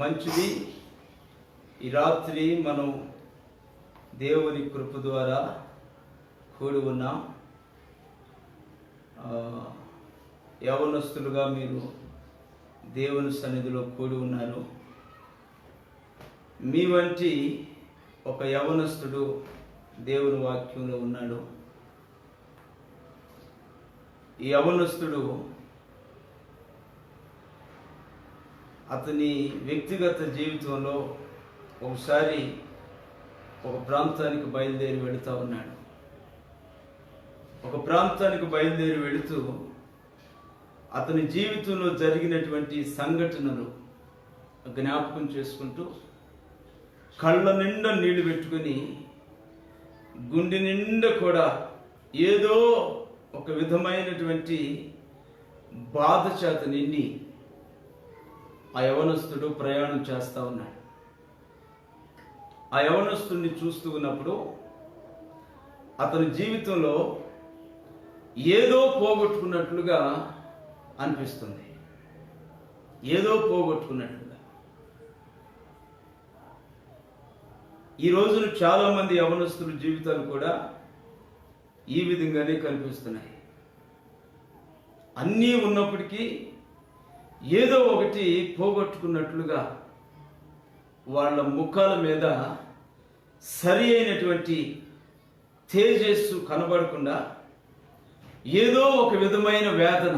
మంచిది. ఈ రాత్రి మనం దేవుని కృప ద్వారా కూడి ఉన్నాం. యవనస్తులుగా మీరు దేవుని సన్నిధిలో కూడి ఉన్నారు. మీ వంటి ఒక యవనస్తుడు దేవుని వాక్యంలో ఉన్నాడు. ఈ యవనస్తుడు అతని వ్యక్తిగత జీవితంలో ఒకసారి ఒక ప్రాంతానికి బయలుదేరి వెళుతూ ఉన్నాడు. ఒక ప్రాంతానికి బయలుదేరి వెళుతూ అతని జీవితంలో జరిగినటువంటి సంఘటనలు జ్ఞాపకం చేసుకుంటూ కళ్ళ నిండా నీళ్లు పెట్టుకొని గుండె నిండా కూడా ఏదో ఒక విధమైనటువంటి బాధ చేత నిండి ఆ యవనస్తుడు ప్రయాణం చేస్తూ ఉన్నాడు. ఆ యవనస్తుడిని చూస్తూ ఉన్నప్పుడు అతని జీవితంలో ఏదో పోగొట్టుకున్నట్లుగా అనిపిస్తుంది. ఏదో పోగొట్టుకున్నట్లుగా. ఈ రోజున చాలామంది యవనస్తుల జీవితాలు కూడా ఈ విధంగానే కనిపిస్తున్నాయి. అన్నీ ఉన్నప్పటికీ ఏదో ఒకటి పోగొట్టుకున్నట్లుగా వాళ్ళ ముఖాల మీద సరి అయినటువంటి తేజస్సు కనబడకుండా ఏదో ఒక విధమైన వేదన,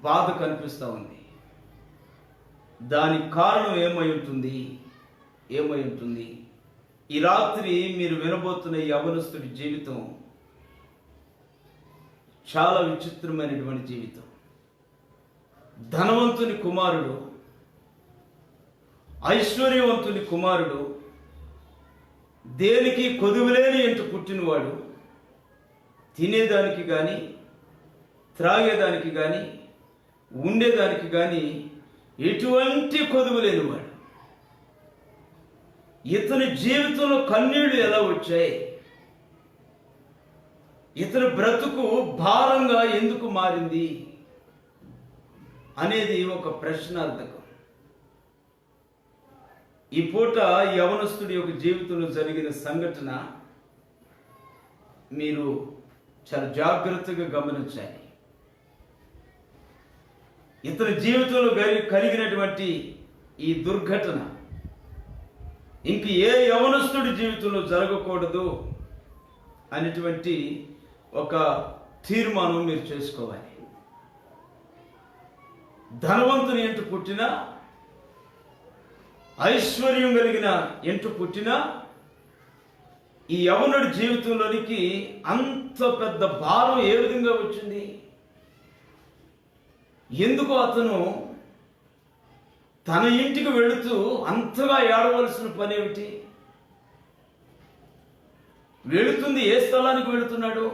బాధ కనిపిస్తూ ఉంది. దానికి కారణం ఏమై ఉంటుంది? ఏమై ఉంటుంది? ఈ రాత్రి మీరు వినబోతున్న ఈ యవనస్తుడి జీవితం చాలా విచిత్రమైనటువంటి జీవితం. ధనవంతుని కుమారుడు, ఐశ్వర్యవంతుని కుమారుడు, దేనికి కొదువులేని ఇంట పుట్టినవాడు, తినేదానికి కానీ త్రాగేదానికి కానీ ఉండేదానికి కానీ ఎటువంటి కొదువు లేనివాడు. ఇతని జీవితంలో కన్నీళ్లు ఎలా వచ్చాయి? ఇతని బ్రతుకు భారంగా ఎందుకు మారింది అనేది ఒక ప్రశ్నార్థకం. ఈ పూట యవనస్తుడి యొక్క జీవితంలో జరిగిన సంఘటన మీరు చాలా జాగ్రత్తగా గమనించాలి. ఇతని జీవితంలో కలిగినటువంటి ఈ దుర్ఘటన ఇంక ఏ యవనస్తుడి జీవితంలో జరగకూడదు అనేటువంటి ఒక తీర్మానం మీరు చేసుకోవాలి. ధనవంతుని ఇంట పుట్టినా, ఐశ్వర్యం కలిగిన ఇంట పుట్టినా, ఈ యవనుడి జీవితంలోనికి అంత పెద్ద భారం ఏ విధంగా వచ్చింది? ఎందుకు అతను తన ఇంటికి వెళుతూ అంతగా ఏడవలసిన పని ఏమిటి? వెళుతుంది ఏ స్థలానికి వెళుతున్నాడు?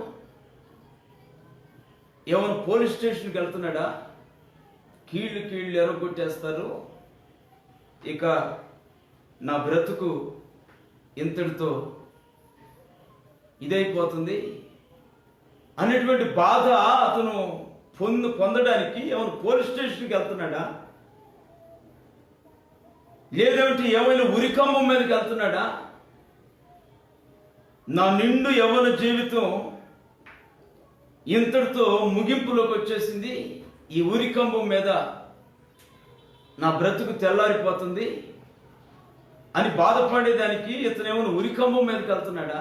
ఏమైనా పోలీస్ స్టేషన్కి వెళ్తున్నాడా? కీళ్ళు ఎరగొట్టేస్తారు, ఇక నా బ్రతుకు ఇంతటితో ఇదైపోతుంది అనేటువంటి బాధ అతను పొందడానికి ఏమైనా పోలీస్ స్టేషన్కి వెళ్తున్నాడా? లేదంటే ఏమైనా ఉరికంబం మీదకి వెళ్తున్నాడా? నా నిండు యవ్వన జీవితం ఇంతటితో ముగింపులోకి వచ్చేసింది, ఈ ఉరికంబం మీద నా బ్రతుకు తెల్లారిపోతుంది అని బాధపడేదానికి ఇతను ఏమైనా ఉరికంబం మీదకి వెళ్తున్నాడా?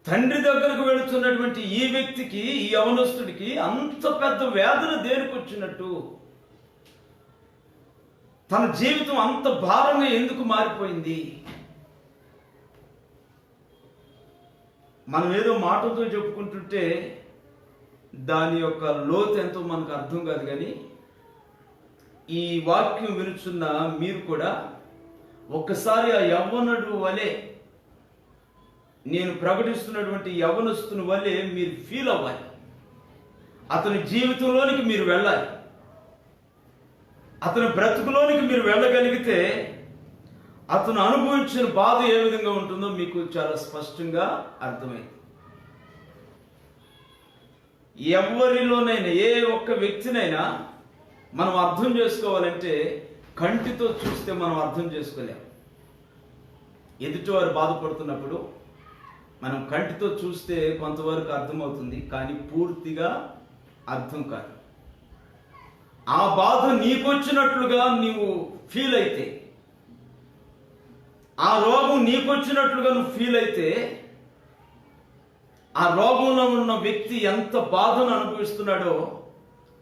తండ్రి దగ్గరకు వెళుతున్నటువంటి ఈ వ్యక్తికి, ఈ యవనస్తుడికి అంత పెద్ద వేదన దేనికి వచ్చినట్టు? తన జీవితం అంత భారంగా ఎందుకు మారిపోయింది? మనం ఏదో మాటలతో చెప్పుకుంటుంటే దాని యొక్క లోతు ఎంతో మనకు అర్థం కాదు. కానీ ఈ వాక్యం వినుచున్న మీరు కూడా ఒక్కసారి ఆ యవ్వనుడు వలె, నేను ప్రకటిస్తున్నటువంటి యవనస్తుని వల్లే మీరు ఫీల్ అవ్వాలి. అతని జీవితంలోనికి మీరు వెళ్ళాలి. అతని బ్రతుకులోనికి మీరు వెళ్ళగలిగితే అతను అనుభవించిన బాధ ఏ విధంగా ఉంటుందో మీకు చాలా స్పష్టంగా అర్థమైంది. ఎవరిలోనైనా ఏ ఒక్క వ్యక్తినైనా మనం అర్థం చేసుకోవాలంటే కంటితో చూస్తే మనం అర్థం చేసుకోలేము. ఎదుటివారు బాధపడుతున్నప్పుడు మనం కంటితో చూస్తే కొంతవరకు అర్థమవుతుంది, కానీ పూర్తిగా అర్థం కాదు. ఆ బాధ నీకొచ్చినట్లుగా నీవు ఫీల్ అయితే, ఆ రోగం నీకొచ్చినట్లుగా నువ్వు ఫీల్ అయితే, ఆ రోగంలో ఉన్న వ్యక్తి ఎంత బాధను అనుభవిస్తున్నాడో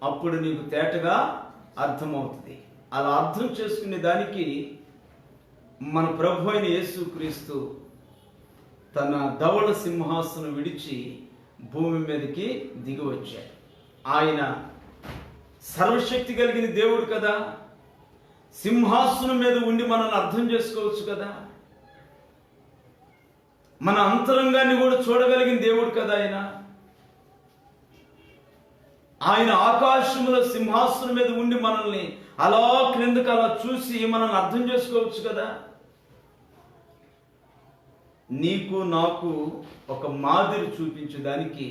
అప్పుడు నీకు తేటగా అర్థమవుతుంది. అలా అర్థం చేసుకునే దానికి మన ప్రభు అయిన యేసుక్రీస్తు తన ధవళ సింహాసనం విడిచి భూమి మీదకి దిగి వచ్చాడు. ఆయన సర్వశక్తి కలిగిన దేవుడు కదా, సింహాసనం మీద ఉండి మనల్ని అర్థం చేసుకోవచ్చు కదా, మన అంతరంగాన్ని కూడా చూడగలిగిన దేవుడు కదా ఆయన ఆకాశముల సింహాసనం మీద ఉండి మనల్ని అలా క్రిందకు అలా చూసి మనల్ని అర్థం చేసుకోవచ్చు కదా. నీకు నాకు ఒక మాదిరి చూపించడానికి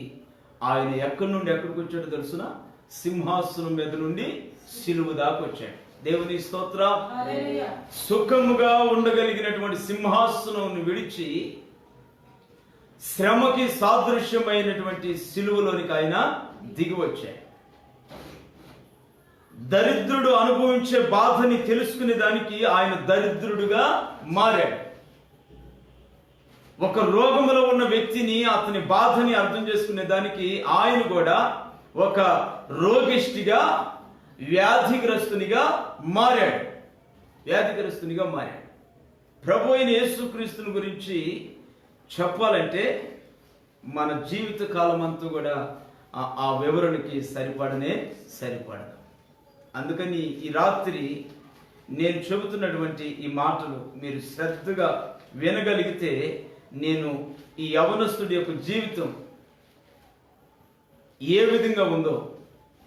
ఆయన ఎక్కడి నుండి ఎక్కడికి వచ్చాడో తెలుసునా? సింహాసనం మీద నుండి సిలువ దాకా వచ్చాడు. దేవుని స్తోత్రం. సుఖముగా ఉండగలిగినటువంటి సింహాసనం విడిచి శ్రమకి సాదృశ్యమైనటువంటి సిలువలోనికి ఆయన దిగి వచ్చాడు. దరిద్రుడు అనుభవించే బాధని తెలుసుకునే దానికి ఆయన దరిద్రుడుగా మారాడు. ఒక రోగములో ఉన్న వ్యక్తిని, అతని బాధని అర్థం చేసుకునే దానికి ఆయన కూడా ఒక రోగిష్టిగా, వ్యాధిగ్రస్తునిగా మారాడు. ప్రభు అయిన యేసుక్రీస్తుని గురించి చెప్పాలంటే మన జీవిత కాలం అంతా కూడా ఆ వివరణకి సరిపడదు. అందుకని ఈ రాత్రి నేను చెబుతున్నటువంటి ఈ మాటలు మీరు శ్రద్ధగా వినగలిగితే నేను ఈ యవనస్తుడి యొక్క జీవితం ఏ విధంగా ఉందో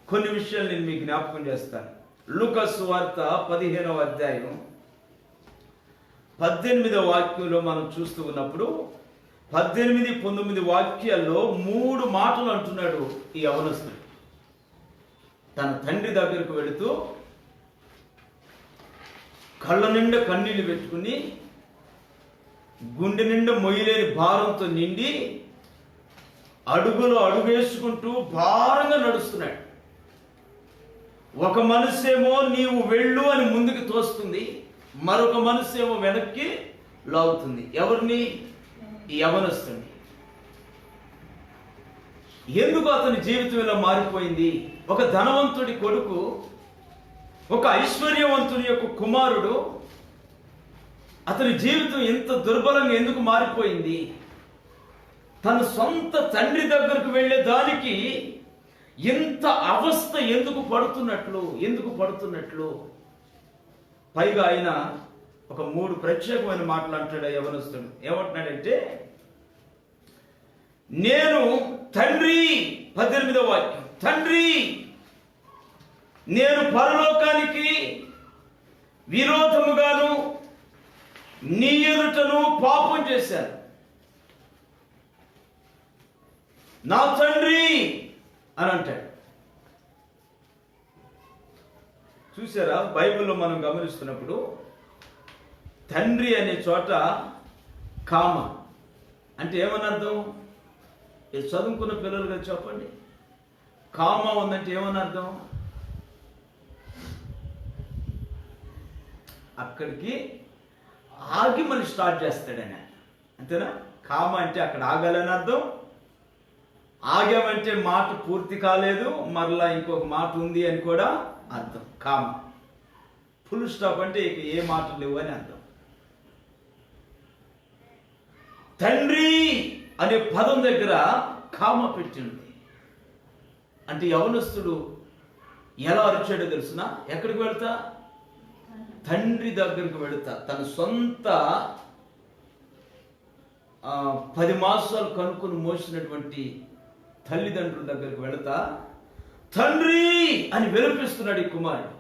కొన్ని విషయాలు నేను మీకు జ్ఞాపకం చేస్తాను. లూకా సువార్త 15వ అధ్యాయం 18వ వాక్యంలో మనం చూస్తూ ఉన్నప్పుడు 18, 19 వాక్యాల్లో 3 మాటలు అంటున్నాడు ఈ యవనస్తుడు. తన తండ్రి దగ్గరకు వెళుతూ కళ్ళ నిండా కన్నీళ్లు పెట్టుకుని, గుండె నిండా మొయ్యలేని భారంతో నిండి అడుగులో అడుగేసుకుంటూ భారంగా నడుస్తున్నాడు. ఒక మనసేమో నీవు వెళ్ళు అని ముందుకు తోస్తుంది, మరొక మనసేమో వెనక్కి లాగుతుంది. ఎవరిని? ఈ యవనస్తుని. ఎందుకు అతని జీవితం ఇలా మారిపోయింది? ఒక ధనవంతుడి కొడుకు, ఒక ఐశ్వర్యవంతుని యొక్క కుమారుడు, అతని జీవితం ఎంత దుర్బలంగా ఎందుకు మారిపోయింది? తన సొంత తండ్రి దగ్గరకు వెళ్ళే దానికి ఎంత అవస్థ ఎందుకు పడుతున్నట్లు? పైగా ఆయన ఒక 3 ప్రత్యేకమైన మాటలు అంటాడు యవనస్తుడు. ఏమంటున్నాడంటే, నేను తండ్రి, 18వ వాక్యం, తండ్రి నేను పరలోకానికి విరోధముగాను నీ ఎదుటను పాపం చేశాను. నా తండ్రి అని అంటాడు. చూసారా, బైబిల్లో మనం గమనిస్తున్నప్పుడు తండ్రి అనే చోట కామ అంటే ఏమని అర్థం? ఇది చదువుకున్న పిల్లలుగా చెప్పండి. కామ ఉందంటే ఏమని అర్థం? అక్కడికి ఆగి మళ్ళీ స్టార్ట్ చేస్తాడని, అంతేనా? కామ అంటే అక్కడ ఆగాలని అర్థం. ఆగామంటే మాట పూర్తి కాలేదు, మరలా ఇంకొక మాట ఉంది అని కూడా అర్థం. కామ ఫుల్ స్టాప్ అంటే ఇక ఏ మాటలు లేవు అని అర్థం. తండ్రి అనే పదం దగ్గర కామ పెట్టింది. అంటే యవనస్తుడు ఎలా అరిచాడో తెలుసునా? ఎక్కడికి వెళ్తా? తండ్రి దగ్గరికి వెళుతా. తన సొంత 10 మాసాలు కనుక్కొని మోసినటువంటి తల్లిదండ్రుల దగ్గరికి వెళుతా తండ్రి అని విలపిస్తున్నాడు ఈ కుమారుడు.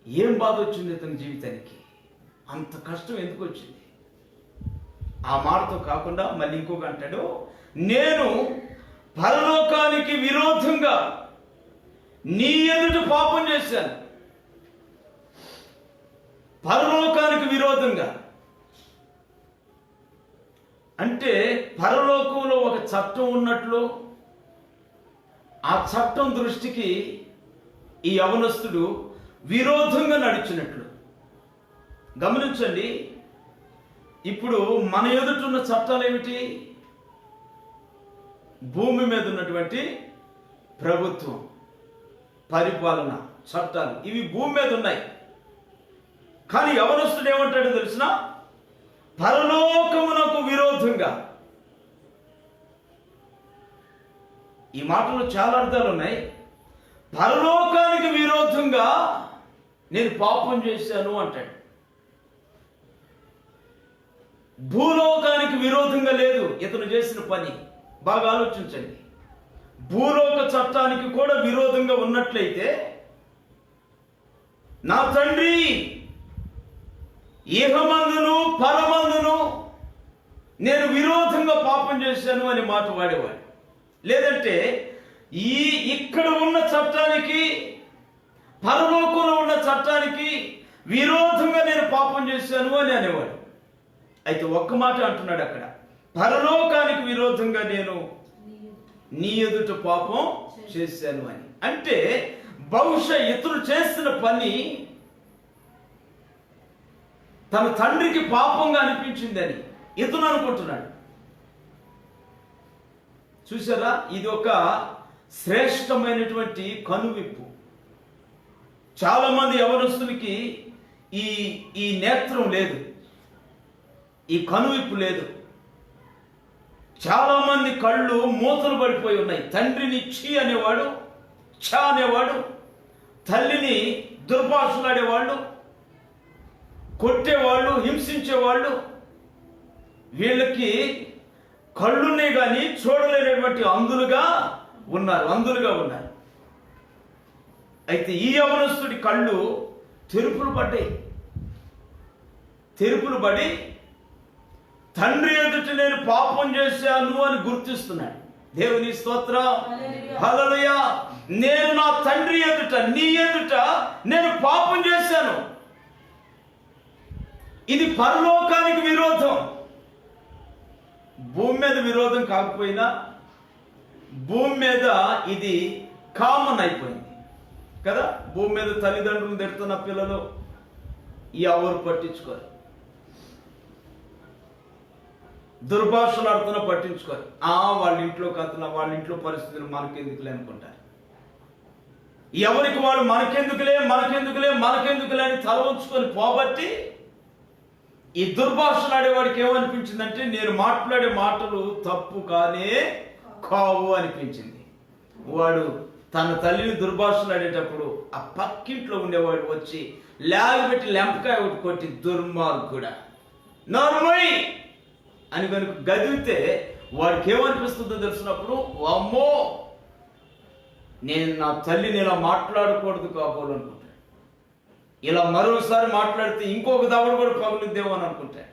ఏం బాధ వచ్చింది అతని జీవితానికి? అంత కష్టం ఎందుకు వచ్చింది? ఆ మాటతో కాకుండా మళ్ళీ ఇంకొక అంటాడు, నేను పరలోకానికి విరోధంగా నీ ఎదుట పాపం చేశాను. పరలోకానికి విరోధంగా అంటే పరలోకంలో ఒక చట్టం ఉన్నట్లు, ఆ చట్టం దృష్టికి ఈ యవనస్తుడు విరోధంగా నడిచినట్లు. గమనించండి, ఇప్పుడు మన ఎదుటున్న చట్టాలు ఏమిటి? భూమి మీద ఉన్నటువంటి ప్రభుత్వం, పరిపాలన చట్టాలు, ఇవి భూమి మీద ఉన్నాయి. కానీ యవనస్తుడు ఏమంటాడో తెలిసిన? పరలోకమునకు విరోధంగా. ఈ మాటలో చాలా అర్థాలు ఉన్నాయి. పరలోకానికి విరోధంగా నేను పాపం చేశాను అంటాడు. భూలోకానికి విరోధంగా లేదు ఇతను చేసిన పని. బాగా ఆలోచించండి. భూలోక చట్టానికి కూడా విరోధంగా ఉన్నట్లయితే, నా తండ్రి ఇహమందును పరమందును నేను విరోధంగా పాపం చేశాను అనే మాట వాడేవాడు. లేదంటే ఇక్కడ ఉన్న చట్టానికి, పరలోకంలో ఉన్న చట్టానికి విరోధంగా నేను పాపం చేశాను అని అనేవాడు. అయితే ఒక్క మాట అంటున్నాడు అక్కడ, పరలోకానికి విరోధంగా నేను నీ ఎదుట పాపం చేశాను అని. అంటే బహుశా ఇతడు చేసిన పని తన తండ్రికి పాపంగా అనిపించిందని ఇతను అనుకుంటున్నాడు. చూసారా, ఇది ఒక శ్రేష్టమైనటువంటి కనువిప్పు. చాలా మంది యవనస్తులకి ఈ నేత్రం లేదు, ఈ కనువిప్పు లేదు. చాలా మంది కళ్ళు మూతలు పడిపోయి ఉన్నాయి. తండ్రిని ఛీ అనేవాడు, ఛ అనేవాడు, తల్లిని దుర్భాషలాడేవాళ్ళు, కొట్టేవాళ్ళు, హింసించేవాళ్ళు. వీళ్ళకి కళ్ళునే కానీ చూడలేనటువంటి అంధులుగా ఉన్నారు. అయితే ఈ యవనస్తుడి కళ్ళు తెరుపులు పడి తండ్రి ఎదుట నేను పాపం చేశాను అని గుర్తిస్తున్నాడు. దేవుని స్తోత్రం, హల్లెలూయా. నేను నా తండ్రి ఎదుట, నీ ఎదుట నేను పాపం చేశాను. ఇది పరలోకానికి విరోధం. భూమి మీద విరోధం కాకపోయినా భూమి మీద ఇది కామన్ అయిపోయింది కదా. భూమి మీద తల్లిదండ్రులు తిడుతున్న పిల్లలు ఎవరు పట్టించుకోరు, దుర్భాషలు ఆడుతున్నా పట్టించుకోరు. వాళ్ళ ఇంట్లో కథన, వాళ్ళ ఇంట్లో పరిస్థితులు మనకెందుకులే అనుకుంటారు. ఎవరికి వాళ్ళు మనకెందుకులే అని తల ఉంచుకొని పోబట్టి ఈ దుర్భాషలు ఆడేవాడికి ఏమనిపించిందంటే, నేను మాట్లాడే మాటలు తప్పు కానే కావు అనిపించింది. వాడు తన తల్లిని దుర్భాషలు ఆడేటప్పుడు ఆ పక్కింట్లో ఉండేవాడు వచ్చి లేగబెట్టి లెంపకాయ ఒకటి కొట్టి, దుర్మార్గుడా నోర్మై అని కనుక గదివితే వాడికి ఏమనిపిస్తుందో తెలిసినప్పుడు, అమ్మో నేను నా తల్లిని ఇలా మాట్లాడకూడదు కాబోలనుకుంటాను. ఇలా మరోసారి మాట్లాడితే ఇంకొక దవడ కూడా పగులుద్దేమో అని అనుకుంటాను.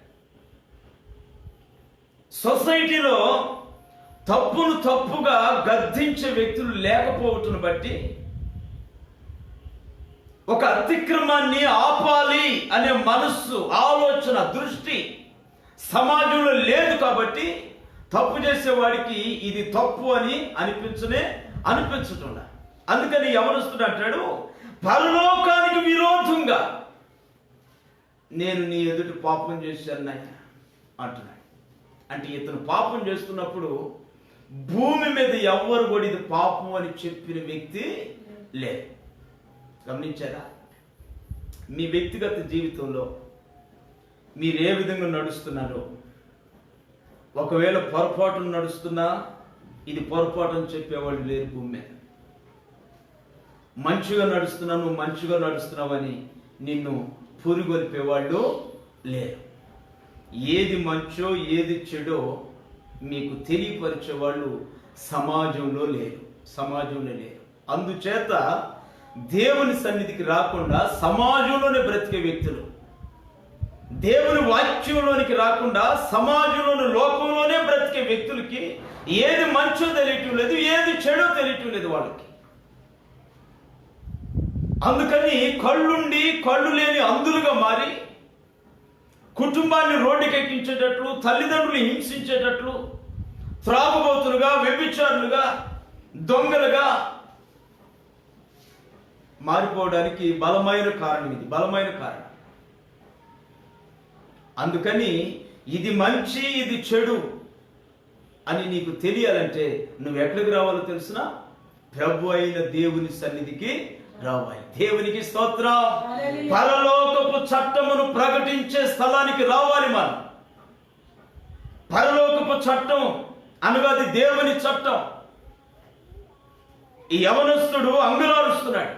సొసైటీలో తప్పును తప్పుగా గద్దించే వ్యక్తులు లేకపోవటం బట్టి, ఒక అతిక్రమాన్ని ఆపాలి అనే మనస్సు, ఆలోచన, దృష్టి సమాజంలో లేదు. కాబట్టి తప్పు చేసేవాడికి ఇది తప్పు అని అనిపించటం. అందుకని యవనస్తుడు అంటాడు, పరలోకానికి విరోధంగా నేను నీ ఎదుట పాపం చేశాను అంటున్నాడు. అంటే ఇతను పాపం చేస్తున్నప్పుడు భూమి మీద ఎవ్వరు కూడా ఇది పాపం అని చెప్పిన వ్యక్తి లేదు. గమనించారా? మీ వ్యక్తిగత జీవితంలో మీరు ఏ విధంగా నడుస్తున్నారో, ఒకవేళ పొరపాటును నడుస్తున్నా ఇది పొరపాటు అని చెప్పేవాళ్ళు లేరు భూమి మీద. మంచిగా నడుస్తున్నా, నువ్వు మంచిగా నడుస్తున్నావని నిన్ను పురిగొల్పేవాళ్ళు లేరు. ఏది మంచో ఏది చెడో మీకు తెలియపరిచేవాళ్ళు సమాజంలో లేరు. అందుచేత దేవుని సన్నిధికి రాకుండా సమాజంలోనే బ్రతికే వ్యక్తులు, దేవుని వాక్యంలోనికి రాకుండా సమాజంలోని లోకంలోనే బ్రతికే వ్యక్తులకి ఏది మంచో తెలియటం లేదు, ఏది చెడో తెలియటం లేదు వాళ్ళకి. అందుకని కళ్ళుండి కళ్ళు లేని అంధులుగా మారి కుటుంబాన్ని రోడ్డుకెక్కించేటట్లు, తల్లిదండ్రులు హింసించేటట్లు, త్రాగుబోతులుగా, వ్యభిచారులుగా, దొంగలుగా మారిపోవడానికి బలమైన కారణం ఇది, బలమైన కారణం. అందుకని ఇది మంచి, ఇది చెడు అని నీకు తెలియాలంటే నువ్వు ఎక్కడికి రావాలో తెలిసిన? ప్రభు అయిన దేవుని సన్నిధికి రావాలి. దేవునికి స్తోత్రం. పరలోకపు చట్టమును ప్రకటించే స్థలానికి రావాలి మనం. పరలోకపు చట్టం అనగా అది దేవుని చట్టం. ఈ యవనస్తుడు అంగులారుస్తున్నాడు,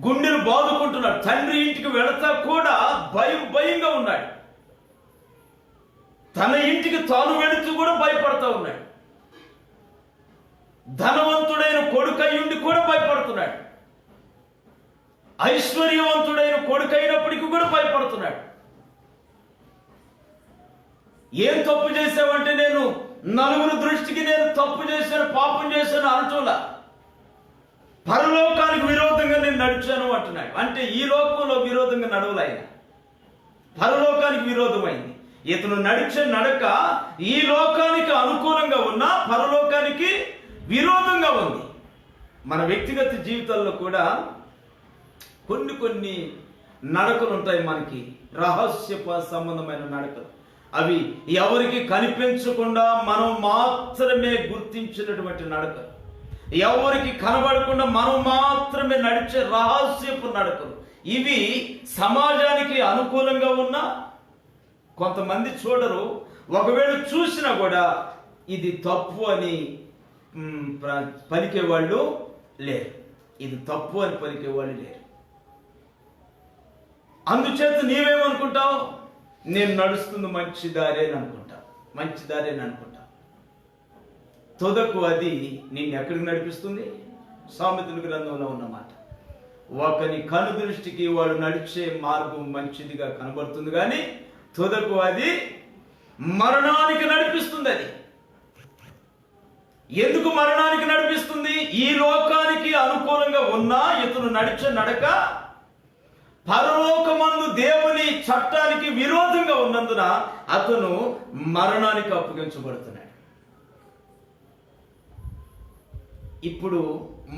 గుండెలు బాదుకుంటున్నాడు. తండ్రి ఇంటికి వెళతా కూడా భయంగా ఉన్నాడు. తన ఇంటికి తాను వెళుతూ కూడా భయపడతా ఉన్నాడు. ధనవంతుడైన కొడుకయ్యుండి కూడా భయపడుతున్నాడు. ఐశ్వర్యవంతుడైన కొడుకైనప్పటికీ కూడా భయపడుతున్నాడు. ఏం తప్పు చేసావంటే, నేను నలుగురు దృష్టికి నేను తప్పు చేశాను, పాపం చేశాను అనటంలా, పరలోకానికి విరోధంగా నేను నడిచాను అంటున్నాడు. అంటే ఈ లోకంలో విరోధంగా నడవలే, ఆయన పరలోకానికి విరోధమైంది. ఇతను నడిచే నడక ఈ లోకానికి అనుకూలంగా ఉన్నా పరలోకానికి విరోధంగా ఉంది. మన వ్యక్తిగత జీవితాల్లో కూడా కొన్ని నడకలు ఉంటాయి మనకి, రహస్య సంబంధమైన నడకలు. అవి ఎవరికి కనిపించకుండా మనం మాత్రమే గుర్తించినటువంటి నడకలు, ఎవరికి కనబడకుండా మనం మాత్రమే నడిచే రహస్యపు నడకలు. ఇవి సమాజానికి అనుకూలంగా ఉన్నా కొంతమంది చూడరు. ఒకవేళ చూసినా కూడా ఇది తప్పు అని పలికేవాళ్ళు లేరు, ఇది తప్పు అని పలికేవాళ్ళు లేరు. అందుచేత నీవేమనుకుంటావు? నేను నడుస్తుంది మంచి దారే అని అనుకుంటావు, మంచి దారే అని అనుకుంటావు. తుదకు అది నిన్ను ఎక్కడికి నడిపిస్తుంది? సామెతల గ్రంథంలో ఉన్నమాట, ఒకని కను దృష్టికి వాడు నడిచే మార్గం మంచిదిగా కనబడుతుంది, కానీ తుదకు అది మరణానికి నడిపిస్తుంది. అది ఎందుకు మరణానికి నడిపిస్తుంది? ఈ లోకానికి అనుకూలంగా ఉన్నా ఇతను నడిచే నడక పరలోకమందు దేవుని చట్టానికి విరోధంగా ఉన్నందున అతను మరణానికి అప్పగించబడుతున్నాడు. ఇప్పుడు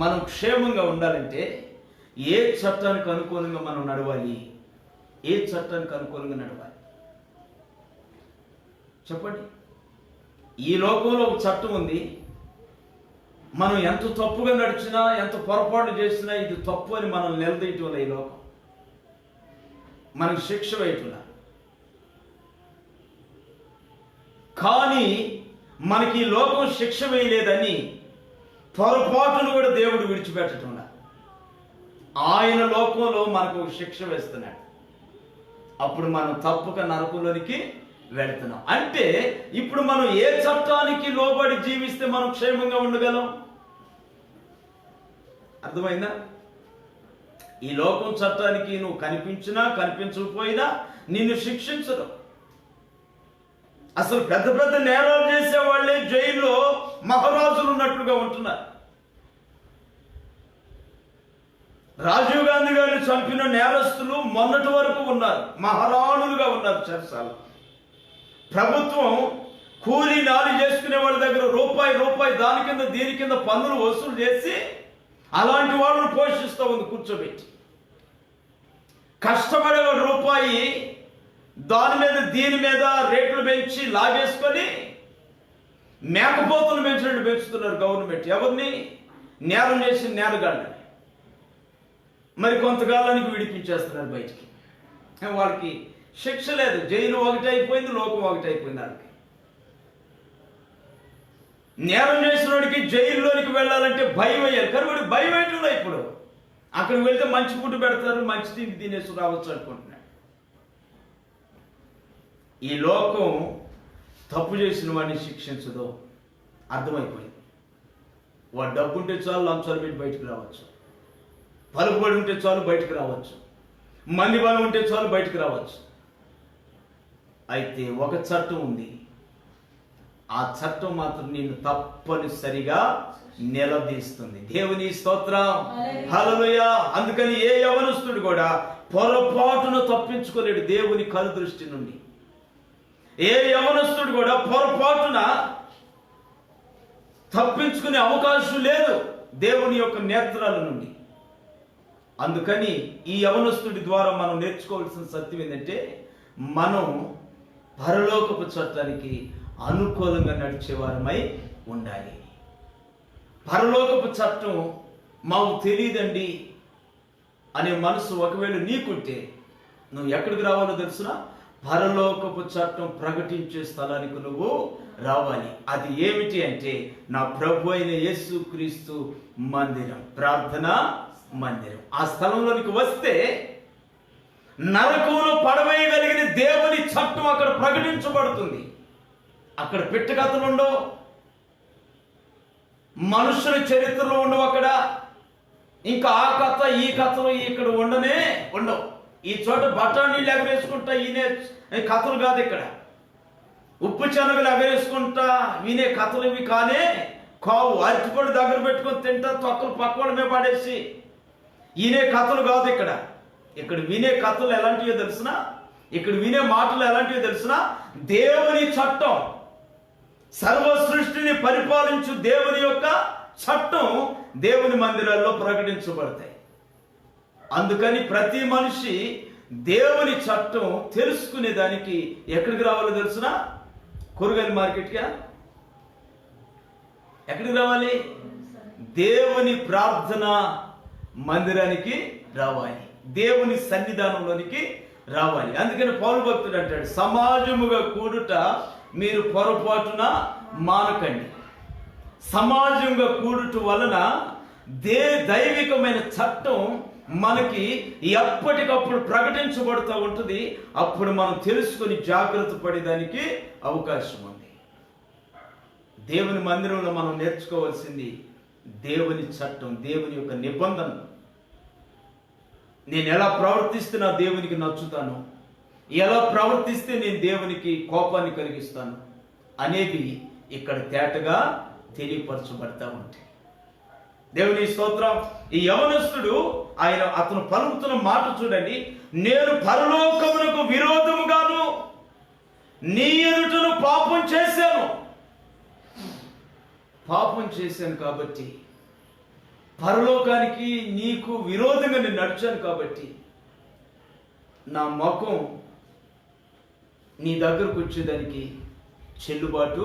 మనం క్షేమంగా ఉండాలంటే ఏ చట్టానికి అనుకూలంగా మనం నడవాలి? ఏ చట్టానికి అనుకూలంగా నడవాలి చెప్పండి? ఈ లోకంలో ఒక చట్టం ఉంది. మనం ఎంత తప్పుగా నడిచినా, ఎంత పొరపాటు చేసినా ఇది తప్పు అని మనం నిలదీయటం వల్ల ఈ లోకం మనకు శిక్ష వేయటం. కానీ మనకి ఈ లోకం శిక్ష వేయలేదని పొరపాటును కూడా దేవుడు విడిచిపెట్టడం. ఆయన లోకంలో మనకు ఒక శిక్ష వేస్తున్నాడు. అప్పుడు మనం తప్పక నరకంలోనికి వెళుతున్నాం. అంటే ఇప్పుడు మనం ఏ చట్టానికి లోబడి జీవిస్తే మనం క్షేమంగా ఉండగలం? అర్థమైందా? ఈ లోకం చట్టానికి నువ్వు కనిపించినా కనిపించకపోయినా నిన్ను శిక్షించరు. అసలు పెద్ద పెద్ద నేరాలు చేసే వాళ్ళే జైల్లో మహారాజులు ఉన్నట్లుగా ఉంటున్నారు. రాజీవ్ గాంధీ గారిని చంపిన నేరస్తులు మొన్నటి వరకు ఉన్నారు, మహారాణులుగా ఉన్నారు చెరసాల. ప్రభుత్వం కూలీ నాలి చేసుకునే వాళ్ళ దగ్గర రూపాయి దాని కింద దీని కింద పన్నులు వసూలు చేసి అలాంటి వాళ్ళను పోషిస్తూ ఉంది కూర్చోబెట్టి. కష్టపడే రూపాయి దాని మీద దీని మీద రేట్లు పెంచి లాగేసుకొని మేకపోతులు పెంచినట్టు పెంచుతున్నారు గవర్నమెంట్. ఎవరిని? నేరం చేసి నేరగాళ్ళని. మరి కొంతకాలానికి విడిపించేస్తున్నారు బయటికి. వాళ్ళకి శిక్ష లేదు, జైలు ఒకటి అయిపోయింది, లోకం ఒకటి అయిపోయింది. వాళ్ళకి నేరం చేసిన వాడికి జైల్లోనికి వెళ్ళాలంటే భయం అయ్యారు, కానీ వాడికి భయం వేయటంలో ఇప్పుడు అక్కడికి వెళ్తే మంచి ఫుడ్ పెడతారు, మంచి తిండి తినేసి రావచ్చు అనుకుంటున్నాడు. ఈ లోకం తప్పు చేసిన వాడిని శిక్షించదు, అర్థమైపోయింది. వాడు డబ్బు ఉంటే చాలు లంచాలు పెట్టి బయటకు రావచ్చు, పలుకుబడి ఉంటే చాలు బయటకు రావచ్చు, మంది బలం ఉంటే చాలు బయటకు రావచ్చు. అయితే ఒక చట్టం ఉంది, ఆ చట్టం మాత్రం నిన్ను తప్పనిసరిగా నిలదీస్తుంది. దేవుని స్తోత్రం, హల్లెలూయా. అందుకని ఏ యవనస్తుడు కూడా పొరపాటున తప్పించుకోలేడు దేవుని కనుదృష్టి నుండి. ఏ యవనస్తుడు కూడా పొరపాటున తప్పించుకునే అవకాశం లేదు దేవుని యొక్క నేత్రాల నుండి. అందుకని ఈ యవనస్తుడి ద్వారా మనం నేర్చుకోవాల్సిన సత్యం ఏంటంటే, మనం పరలోకపు చట్టానికి అనుకూలంగా నడిచేవారమై ఉండాలి. పరలోకపు చట్టం మాకు తెలియదండి అనే మనసు ఒకవేళ నీకుంటే నువ్వు ఎక్కడికి రావాలో తెలుసునా? పరలోకపు చట్టం ప్రకటించే స్థలానికి నువ్వు రావాలి. అది ఏమిటి అంటే, నా ప్రభు అయిన యేసుక్రీస్తు మందిరం, ప్రార్థనా మందిరం. ఆ స్థలంలోనికి వస్తే నరకంలో పడవేయగలిగిన దేవుని చట్టం అక్కడ ప్రకటించబడుతుంది. అక్కడ పెట్టకథలు ఉండవు, మనుషుల చరిత్రలో ఉండవు అక్కడ. ఇంకా ఆ కథ ఈ కథలు ఇక్కడ ఉండవు. ఈ చోట బఠానీలు ఎగరేసుకుంటా వినే కథలు కాదు ఇక్కడ. ఉప్పు శనగలు ఎగరేసుకుంటా వినే కథలు ఇవి కానే కావు. అరటిపళ్ళు దగ్గర పెట్టుకొని తింటా తొక్కలు పక్కల మీద పడేసి వినే కథలు కాదు ఇక్కడ. ఇక్కడ వినే కథలు ఎలాంటివో తెలుసునా? ఇక్కడ వినే మాటలు ఎలాంటివో తెలుసునా? దేవుని చట్టం, సర్వ సృష్టిని పరిపాలించు దేవుని యొక్క చట్టం దేవుని మందిరాల్లో ప్రకటించబడతాయి. అందుకని ప్రతి మనిషి దేవుని చట్టం తెలుసుకునే దానికి ఎక్కడికి రావాలో తెలుసునా? కూరగాయల మార్కెట్గా ఎక్కడికి రావాలి? దేవుని ప్రార్థన మందిరానికి రావాలి, దేవుని సన్నిధానంలోనికి రావాలి. అందుకని పౌలు భక్తుడు అంటాడు, సమాజముగా కూడుట మీరు పొరపాటున మానకండి. సమాజంగా కూడుట వలన దైవికమైన చట్టం మనకి ఎప్పటికప్పుడు ప్రకటించబడుతూ ఉంటుంది. అప్పుడు మనం తెలుసుకొని జాగ్రత్త పడేదానికి అవకాశం ఉంది. దేవుని మందిరంలో మనం నేర్చుకోవాల్సింది దేవుని చట్టం, దేవుని యొక్క నిబంధన. నేను ఎలా ప్రవర్తిస్తే నా దేవునికి నచ్చుతాను, ఎలా ప్రవర్తిస్తే నేను దేవునికి కోపాన్ని కలిగిస్తాను అనేది ఇక్కడ తేటగా తెలియపరచబడతా ఉంటాయి. దేవుని స్తోత్రం. ఈ యవనస్తుడు అతను పలుకుతున్న మాట చూడండి, నేను పరలోకమునకు విరోధముగాను నీ ఎదుటను పాపం చేశాను కాబట్టి, పరలోకానికి నీకు విరోధంగా నేను నడిచాను కాబట్టి నా ముఖం నీ దగ్గరకు వచ్చేదానికి చెల్లుబాటు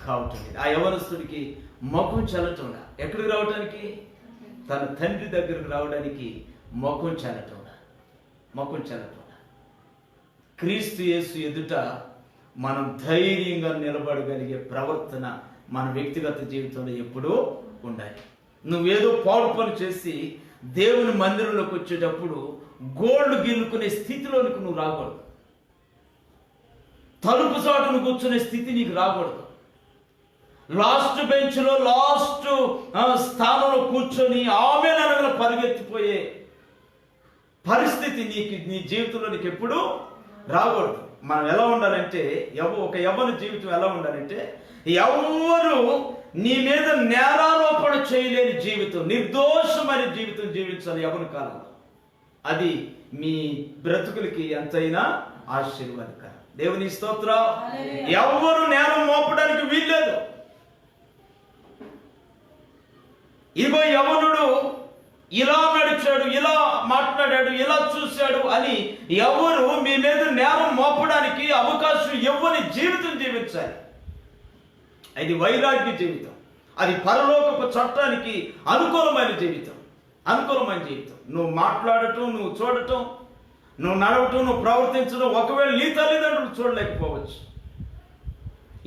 కావటం లేదు. ఆ యవనస్తుడికి ముఖం చెల్లటంలా. ఎక్కడికి రావటానికి? తన తండ్రి దగ్గరకు రావడానికి ముఖం చెల్లటంలా. క్రీస్తు యేసు ఎదుట మనం ధైర్యంగా నిలబడగలిగే ప్రవర్తన మన వ్యక్తిగత జీవితంలో ఎప్పుడూ ఉండాలి. నువ్వేదో పాడు పని చేసి దేవుని మందిరంలోకి వచ్చేటప్పుడు గోల్డ్ గిల్లుకునే స్థితిలోనికి నువ్వు రాకూడదు. తలుపు చాటును కూర్చునే స్థితి నీకు రాకూడదు. లాస్ట్ బెంచ్లో లాస్ట్ స్థానంలో కూర్చొని ఆమె ననగల పరిగెత్తిపోయే పరిస్థితి నీ జీవితంలో నీకు ఎప్పుడు రాకూడదు. మనం ఎలా ఉండాలంటే, ఒక యవ్వన జీవితం ఎలా ఉండాలంటే, ఎవరు నీ మీద నేరారోపణ చేయలేని జీవితం, నిర్దోషమైన జీవితం జీవించాలి యవ్వన కాలంలో. అది మీ బ్రతుకులకి ఎంతైనా ఆశీర్వాదకరం. దేవుని స్తోత్రం. ఎవరు నేరం మోపడానికి వీల్లేదు. ఇగో యవనుడు ఇలా నడిచాడు, ఇలా మాట్లాడాడు, ఇలా చూశాడు అని ఎవరు మీ మీద నేరం మోపడానికి అవకాశం ఇవ్వని జీవితం జీవించాలి. అది వైరాగ్య జీవితం, అది పరలోకపు చట్టానికి అనుకూలమైన జీవితం. నువ్వు మాట్లాడటం, నువ్వు చూడటం, నువ్వు నడవటం, నువ్వు ప్రవర్తించడం ఒకవేళ నీ తల్లిదండ్రులు చూడలేకపోవచ్చు,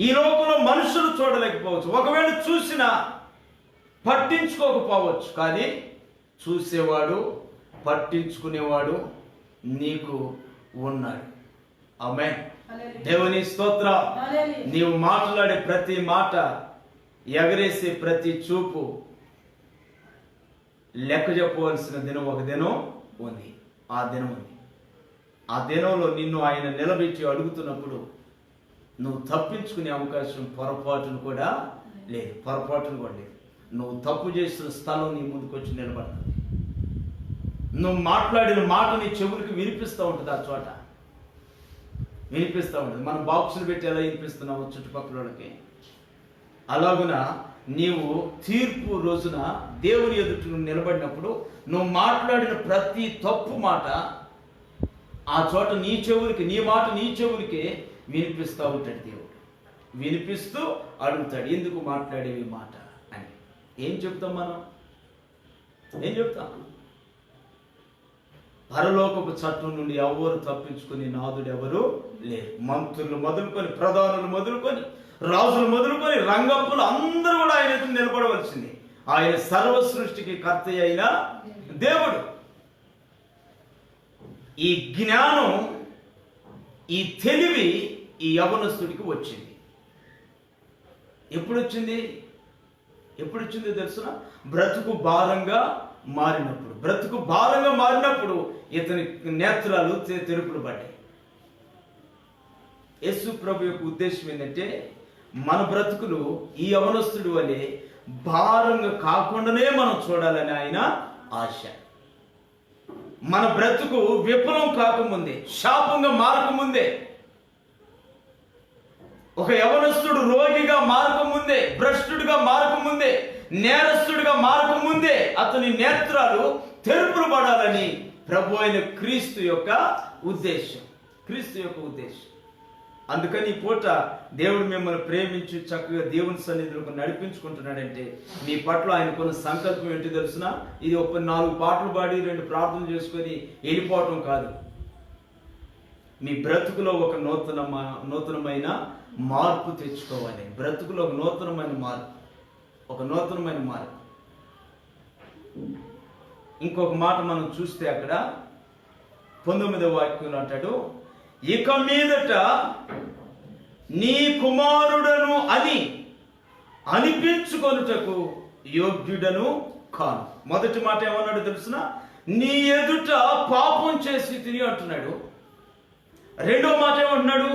ఈ లోకంలో మనుషులు చూడలేకపోవచ్చు, ఒకవేళ చూసినా పట్టించుకోకపోవచ్చు. కానీ చూసేవాడు, పట్టించుకునేవాడు నీకు ఉన్నాడు. ఆమేన్. దేవుని స్తోత్రం. నీవు మాట్లాడే ప్రతి మాట, ఎగరేసే ప్రతి చూపు లెక్క చెప్పవలసిన దినం ఒక దినం ఉంది. ఆ దినం ఉంది. ఆ దినంలో నిన్ను ఆయన నిలబెట్టి అడుగుతున్నప్పుడు నువ్వు తప్పించుకునే అవకాశం పొరపాటును కూడా లేదు. నువ్వు తప్పు చేసిన స్థలం నీ ముందుకు వచ్చి నిలబడుతుంది. నువ్వు మాట్లాడిన మాట నీ చెవులకి వినిపిస్తూ ఉంటుంది. ఆ చోట వినిపిస్తూ ఉంటుంది. మనం బాక్సులు పెట్టి ఎలా వినిపిస్తున్నావు చుట్టుపక్కల వాళ్ళకి, అలాగున నీవు తీర్పు రోజున దేవుని ఎదుట నిలబడినప్పుడు నువ్వు మాట్లాడిన ప్రతి తప్పు మాట ఆ చోట నీ చెవులకి, నీ మాట నీ చెవులకి వినిపిస్తూ ఉంటాడు. దేవుడు వినిపిస్తూ అడుగుతాడు, ఎందుకు మాట్లాడేవి మాట అని. ఏం చెప్తాం మనం? ఏం చెప్తాం? పరలోకపు చట్టం నుండి ఎవరు తప్పించుకుని నాదుడు ఎవరు లేరు. మంత్రులు మొదలుకొని, ప్రధానులు మొదలుకొని, రాజులు మొదలుకొని, రంగప్పులు అందరూ కూడా ఆయన ఎదుట నిలబడవలసింది. ఆయన సర్వ సృష్టికి కర్త అయిన దేవుడు. ఈ జ్ఞానం, ఈ తెలివి ఈ యవనస్తుడికి వచ్చింది. ఎప్పుడు వచ్చిందో తెలుసునా? బ్రతుకు భారంగా మారినప్పుడు ఇతని నేత్రాలు తెరుపులు పడ్డాయి. యేసు ప్రభు యొక్క ఉద్దేశం ఏంటంటే మన బ్రతుకులు ఈ యవనస్తుడి వలె భారంగా కాకుండానే మనం చూడాలని ఆయన ఆశ. మన బ్రతుకు విఫలం కాకముందే, శాపంగా మారకముందే, ఒక యవనస్తుడు రోగిగా మారకముందే, భ్రష్టుడిగా మారకముందే, నేరస్తుడిగా మారకముందే అతని నేత్రాలు తెరుపులు పడాలని ప్రభు అయిన క్రీస్తు యొక్క ఉద్దేశం. అందుకని ఈ పూట దేవుడు మిమ్మల్ని ప్రేమించి చక్కగా దేవుని సన్నిధిలోకి నడిపించుకుంటున్నాడంటే మీ పట్ల ఆయనకున్న సంకల్పం ఏంటి తెలుసునా? ఇది ఒక 4 పాటలు పాడి 2 ప్రార్థనలు చేసుకొని వెళ్ళిపోవటం కాదు. మీ బ్రతుకులో ఒక నూతనమైన మార్పు తెచ్చుకోవాలి. బ్రతుకులో ఒక నూతనమైన మార్పు. ఇంకొక మాట మనం చూస్తే అక్కడ 19వ వాక్యంలో అంటాడు, ఇక మీదట నీ కుమారుడను అని అనిపించుకొనుటకు యోగ్యుడను కాను. మొదటి మాట ఏమన్నాడు తెలుసునా? నీ ఎదుట పాపం చేసి తిని అంటున్నాడు. రెండో మాట ఏమంటున్నాడు?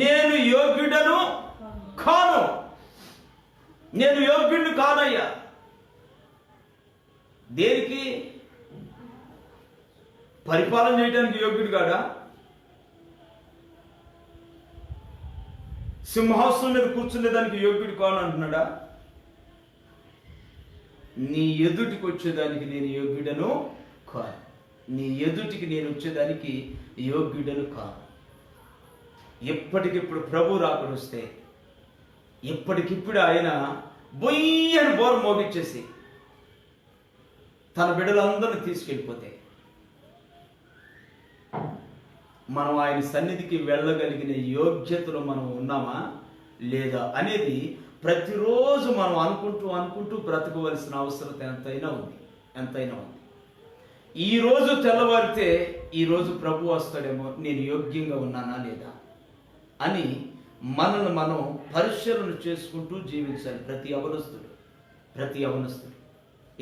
నేను యోగ్యుడను కాను. నేను యోగ్యుడిని కానయ్యా. దేనికి? పరిపాలన చేయడానికి యోగ్యుడు కాడా? సింహాసనం మీద కూర్చునేదానికి యోగ్యుడు కాను అంటున్నాడా? నీ ఎదుటికి వచ్చేదానికి నేను యోగ్యుడను కాను. నీ ఎదుటికి నేను వచ్చేదానికి యోగ్యుడను కాను. ఎప్పటికిప్పుడు ప్రభు రాకడొస్తే ఇప్పటికిప్పుడు ఆయన బొయ్యని బోర మోగించేసి తన బిడ్డలందరినీ తీసుకెళ్ళిపోతే మనం ఆయన సన్నిధికి వెళ్ళగలిగిన యోగ్యతలో మనం ఉన్నామా లేదా అనేది ప్రతిరోజు మనం అనుకుంటూ బ్రతకవలసిన అవసరం ఎంతైనా ఉంది. ఈరోజు తెల్లవారితే ఈరోజు ప్రభు వస్తాడేమో, నేను యోగ్యంగా ఉన్నానా లేదా అని మనల్ని మనం పరిశీలన చేసుకుంటూ జీవించాలి ప్రతి యవనస్తుడు.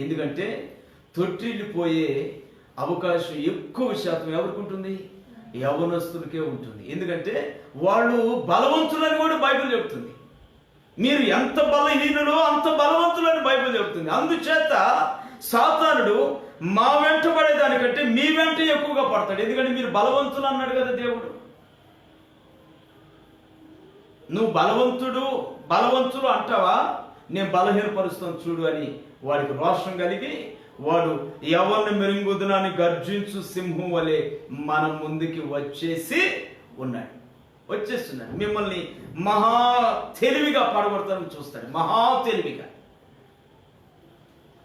ఎందుకంటే తొట్టిల్లిపోయే అవకాశం ఎక్కువ శాతం ఎవరికి ఉంటుంది? యవనస్తులకే ఉంటుంది. ఎందుకంటే వాళ్ళు బలవంతులని కూడా బైబిల్ చెబుతుంది. మీరు ఎంత బలహీనులో అంత బలవంతులని బైబిల్ చెబుతుంది. అందుచేత సాతానుడు మా వెంట పడేదానికంటే మీ వెంట ఎక్కువగా పడతాడు. ఎందుకంటే మీరు బలవంతులు అన్నాడు కదా దేవుడు. నువ్వు బలవంతులు అంటావా? నేను బలహీనపరుస్తాను చూడు అని వాడికి రోషం కలిగి వాడు ఎవరిని మెరుగుదునని గర్జించు సింహం వలె మన ముందుకి వచ్చేస్తున్నాడు. మిమ్మల్ని మహా తెలివిగా పడగొడతానని చూస్తాడు, మహా తెలివిగా.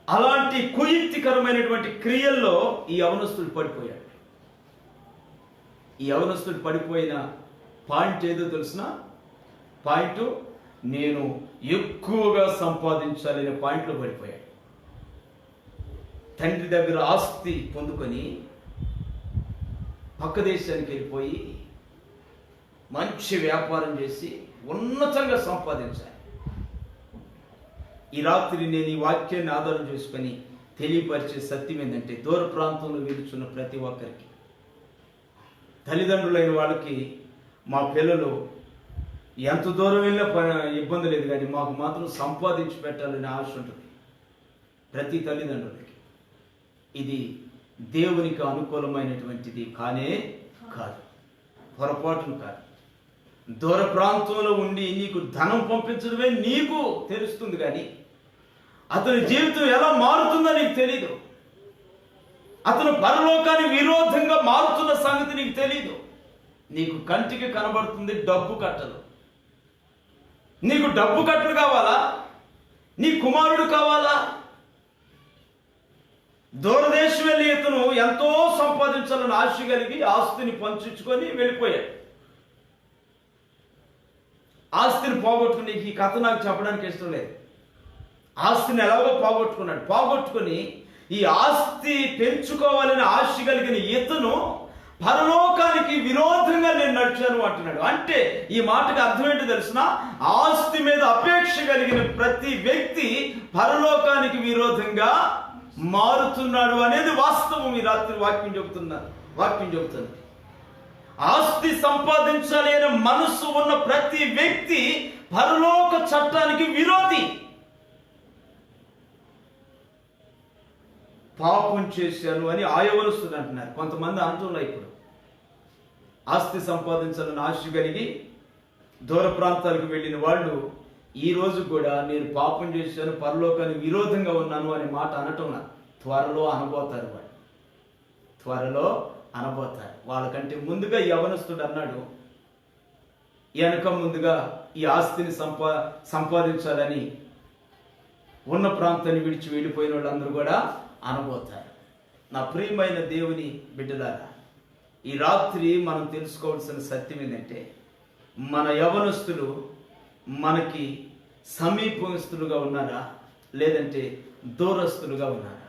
అలాంటి కుయుక్తికరమైనటువంటి క్రియల్లో ఈ యవనస్తుడు పడిపోయాడు. ఈ యవనస్తుడు పడిపోయిన పాయింట్ ఏదో తెలిసిన పాయింట్, నేను ఎక్కువగా సంపాదించాలనే పాయింట్లో పడిపోయాడు. తండ్రి దగ్గర ఆస్తి పొందుకొని పక్క దేశానికి వెళ్ళిపోయి మంచి వ్యాపారం చేసి ఉన్నతంగా సంపాదించాలి. ఈ రాత్రి నేను ఈ వాక్యాన్ని ఆధారం చేసుకొని తెలియపరిచే సత్యం ఏంటంటే, దూర ప్రాంతంలో వెలుచున్న ప్రతి ఒక్కరికి తల్లిదండ్రులైన వాళ్ళకి మా పిల్లలు ఎంత దూరం వెళ్ళినా ఇబ్బంది లేదు, కానీ మాకు మాత్రం సంపాదించి పెట్టాలని ఆశ ఉంటుంది ప్రతి తల్లిదండ్రులకి. ఇది దేవునికి అనుకూలమైనటువంటిది కానే కాదు, పొరపాటును కాదు. దూర ప్రాంతంలో ఉండి నీకు ధనం పంపించడమే నీకు తెలుస్తుంది, కానీ అతని జీవితం ఎలా మారుతుందో నీకు తెలీదు. అతను పరలోకానికి విరోధంగా మారుతున్న సంగతి నీకు తెలీదు. నీకు కంటికి కనబడుతుంది డబ్బు కట్టలు. నీకు డబ్బు కట్టలు కావాలా? నీ కుమారుడు కావాలా? దూరదేశం వెళ్ళి ఇతను ఎంతో సంపాదించాలని ఆశ కలిగి ఆస్తిని పంచుకొని వెళ్ళిపోయాడు. ఆస్తిని పోగొట్టుకుని, ఈ కథ నాకు చెప్పడానికి ఇష్టం లేదు. ఆస్తిని ఎలాగో పోగొట్టుకుని ఈ ఆస్తి పెంచుకోవాలని ఆశ కలిగిన ఇతను పరలోకానికి విరోధంగా నేను నడిచాను అంటున్నాడు. అంటే ఈ మాటకి అర్థం ఏంటో తెలిసిన, ఆస్తి మీద అపేక్ష కలిగిన ప్రతి వ్యక్తి పరలోకానికి విరోధంగా మారుతున్నాడు అనేది వాస్తవం. ఈ రాత్రి వాక్యం చెబుతుంది. ఆస్తి సంపాదించాలి అనే మనస్సు ఉన్న ప్రతి వ్యక్తి పరలోక చట్టానికి విరోధి. పాపం చేశాను అని ఆయవలస్తుంది అంటున్నారు కొంతమంది. అంటున్నారు ఇప్పుడు ఆస్తి సంపాదించాలని ఆశ కలిగి దూర ప్రాంతాలకు వెళ్ళిన వాళ్ళు ఈ రోజు కూడా నేను పాపం చేశాను, పరలోకానికి విరోధంగా ఉన్నాను అనే మాట అనటం త్వరలో అనబోతారు. వాళ్ళకంటే ముందుగా యవనస్తుడు అన్నాడు, వెనక ముందుగా ఈ ఆస్తిని సంపాదించాలని ఉన్న ప్రాంతాన్ని విడిచి వెళ్ళిపోయిన వాళ్ళందరూ కూడా అనబోతారు. నా ప్రియమైన దేవుని బిడ్డలారా, ఈ రాత్రి మనం తెలుసుకోవాల్సిన సత్యం ఏంటంటే, మన యవనస్తులు మనకి సమీపస్తులుగా ఉన్నారా లేదంటే దూరస్తులుగా ఉన్నారా?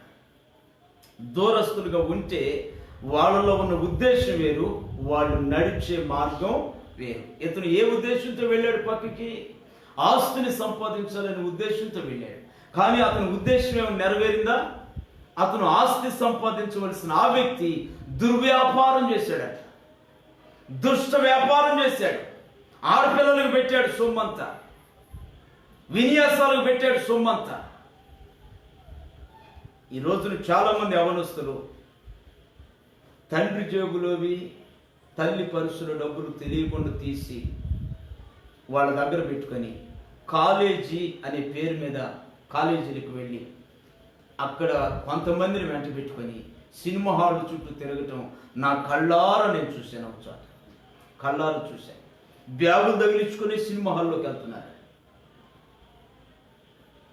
దూరస్తులుగా ఉంటే వాళ్ళలో ఉన్న ఉద్దేశం వేరు, వాళ్ళు నడిచే మార్గం వేరు. ఇతను ఏ ఉద్దేశంతో వెళ్ళాడు? పక్కకి ఆస్తిని సంపాదించాలనే ఉద్దేశంతో వెళ్ళాడు. కానీ అతని ఉద్దేశం ఏమైనా నెరవేరిందా? అతను ఆస్తి సంపాదించవలసిన ఆ వ్యక్తి దుర్వ్యాపారం చేశాడట, దుష్ట వ్యాపారం చేశాడు. ఆడపిల్లలకు పెట్టాడు సొమ్మంతా, విన్యాసాలకు పెట్టాడు సొమ్మంతా. ఈ రోజున చాలామంది యవనస్తులు తండ్రి జేబులోవి తల్లి పర్సులో డబ్బులు తెలియకుండా తీసి వాళ్ళ దగ్గర పెట్టుకొని కాలేజీ అనే పేరు మీద కాలేజీలకు వెళ్ళి అక్కడ కొంతమందిని వెంట పెట్టుకొని సినిమా హాల్ చుట్టూ తిరగటం నా కళ్ళారా నేను చూశాను. ఒకసారి కళ్ళారా చూశాను. బ్యాగులు తగిలించుకొని సినిమా హాల్లోకి వెళ్తున్నారు.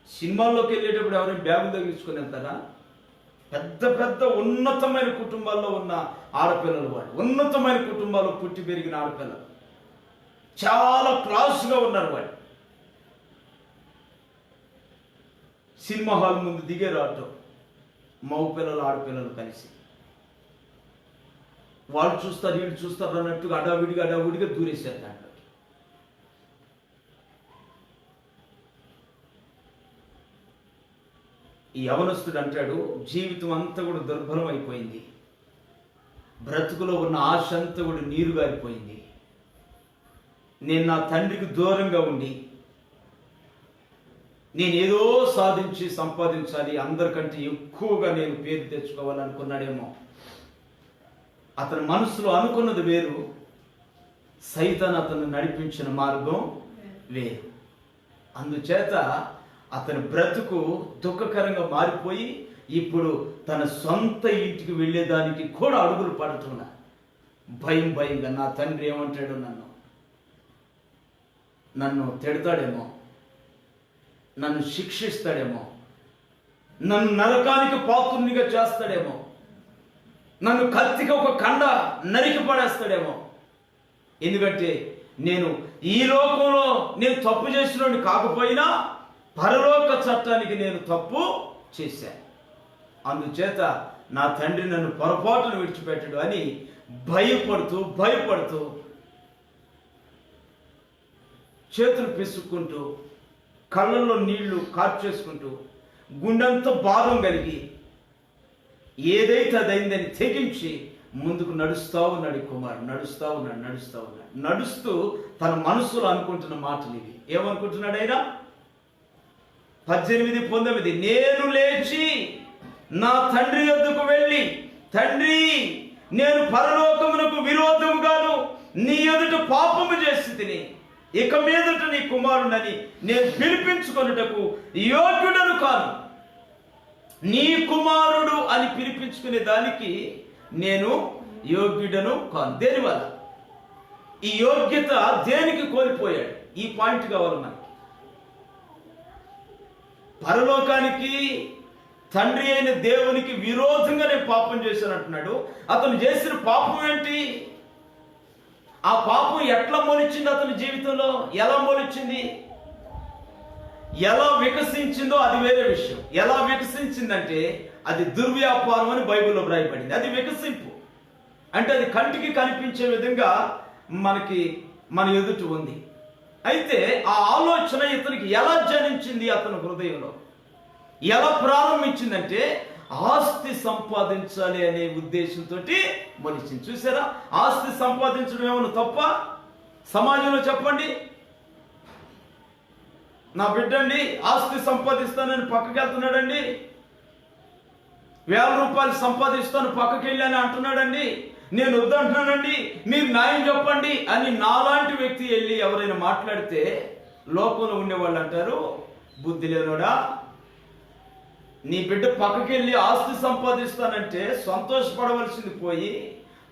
సినిమాల్లోకి వెళ్ళేటప్పుడు ఎవరైనా బ్యాగులు తగిలించుకొని వెళ్తారా? పెద్ద పెద్ద ఉన్నతమైన కుటుంబాల్లో ఉన్న ఆడపిల్లలు, వాళ్ళు ఉన్నతమైన కుటుంబాల్లో పుట్టి పెరిగిన ఆడపిల్లలు, చాలా క్లాసుగా ఉన్నారు. వాళ్ళు సినిమా హాల్ ముందు దిగారు ఆటో, మగ పిల్లలు ఆడపిల్లలు కలిసి. వాళ్ళు చూస్తారు వీళ్ళు చూస్తారు అన్నట్టుగా అడావిడిగా దూరేశారు దాంట్లోకి. ఈ యవనస్తుడు అంటాడు, జీవితం అంతా కూడా దుర్బలం అయిపోయింది, బ్రతుకులో ఉన్న ఆశ అంతా కూడా నీరు గారిపోయింది. నేను నా తండ్రికి దూరంగా ఉండి నేను ఏదో సాధించి సంపాదించాలి, అందరికంటే ఎక్కువగా నేను పేరు తెచ్చుకోవాలనుకున్నాడేమో. అతని మనసులో అనుకున్నది వేరు, సైతాన్ అతను నడిపించిన మార్గం వేరు. అందుచేత అతని బ్రతుకు దుఃఖకరంగా మారిపోయి ఇప్పుడు తన సొంత ఇంటికి వెళ్ళేదానికి కూడా అడుగులు పడుతున్నా. భయంగా నా తండ్రి ఏమంటాడు, నన్ను తిడతాడేమో, నన్ను శిక్షిస్తాడేమో, నన్ను నరకానికి పాత్రునిగా చేస్తాడేమో, నన్ను కత్తికి ఒక కండ నరికి పడేస్తాడేమో. ఎందుకంటే నేను ఈ లోకంలో నేను తప్పు చేసినోడిని కాకపోయినా పరలోక చట్టానికి నేను తప్పు చేశాను. అందుచేత నా తండ్రి నన్ను పొరపాటును విడిచిపెట్టడు అని భయపడుతూ చేతులు పిసుక్కుంటూ కళ్ళల్లో నీళ్లు కార్చేసుకుంటూ గుండెంతో భారం కలిగి ఏదైతే అదైందని తెగించి ముందుకు నడుస్తూ ఉన్నాడు ఈ కుమారుడు. నడుస్తూ ఉన్నాడు. నడుస్తూ తన మనసులో అనుకుంటున్న మాటలు ఇవి. ఏమనుకుంటున్నాడు ఆయన? 18:19 నేను లేచి నా తండ్రి యొద్దకు వెళ్ళి, తండ్రి, నేను పరలోకమునకు విరోధముగాను నీ ఎదుట పాపము చేసి తిని, ఇక మీదట నీ కుమారుడని నేను పిలిపించుకొనుటకు యోగ్యుడను కాను. నీ కుమారుడు అని పిలిపించుకునే దానికి నేను యోగ్యుడను కాను. దేనివల్ల? ఈ యోగ్యత దేనికి కోల్పోయాడు? ఈ పాయింట్ కావాలి మనకి. పరలోకానికి, తండ్రి అయిన దేవునికి విరోధంగా నేను పాపం చేశాను అంటున్నాడు. అతను చేసిన పాపం ఏంటి? ఆ పాపం ఎట్లా మొలిచింది అతని జీవితంలో? ఎలా మొలిచింది, ఎలా వికసించిందో అది వేరే విషయం. ఎలా వికసించిందంటే అది దుర్వ్యాపారం అని బైబిల్లో వ్రాయబడింది. అది వికసింపు అంటే అది కంటికి కనిపించే విధంగా మన ఎదుట ఉంది. అయితే ఆ ఆలోచన ఇతనికి ఎలా జనించింది? అతని హృదయంలో ఎలా ప్రారంభించిందంటే ఆస్తి సంపాదించాలి అనే ఉద్దేశంతో మొలిచింది. చూసారా? ఆస్తి సంపాదించడం ఏమన్నా తప్ప? సమాజంలో చెప్పండి. నా బిడ్డండి ఆస్తి సంపాదిస్తానని పక్కకి వెళ్తున్నాడండి, 1000 రూపాయలు సంపాదిస్తాను పక్కకి వెళ్ళని అంటున్నాడండి, నేను వద్దంటున్నానండి, మీరు న్యాయం చెప్పండి అని నాలాంటి వ్యక్తి వెళ్ళి ఎవరైనా మాట్లాడితే లోకంలో ఉండేవాళ్ళు అంటారు, బుద్ధి లేనోడా, నీ బిడ్డ పక్కకి వెళ్ళి ఆస్తి సంపాదిస్తానంటే సంతోషపడవలసింది పోయి,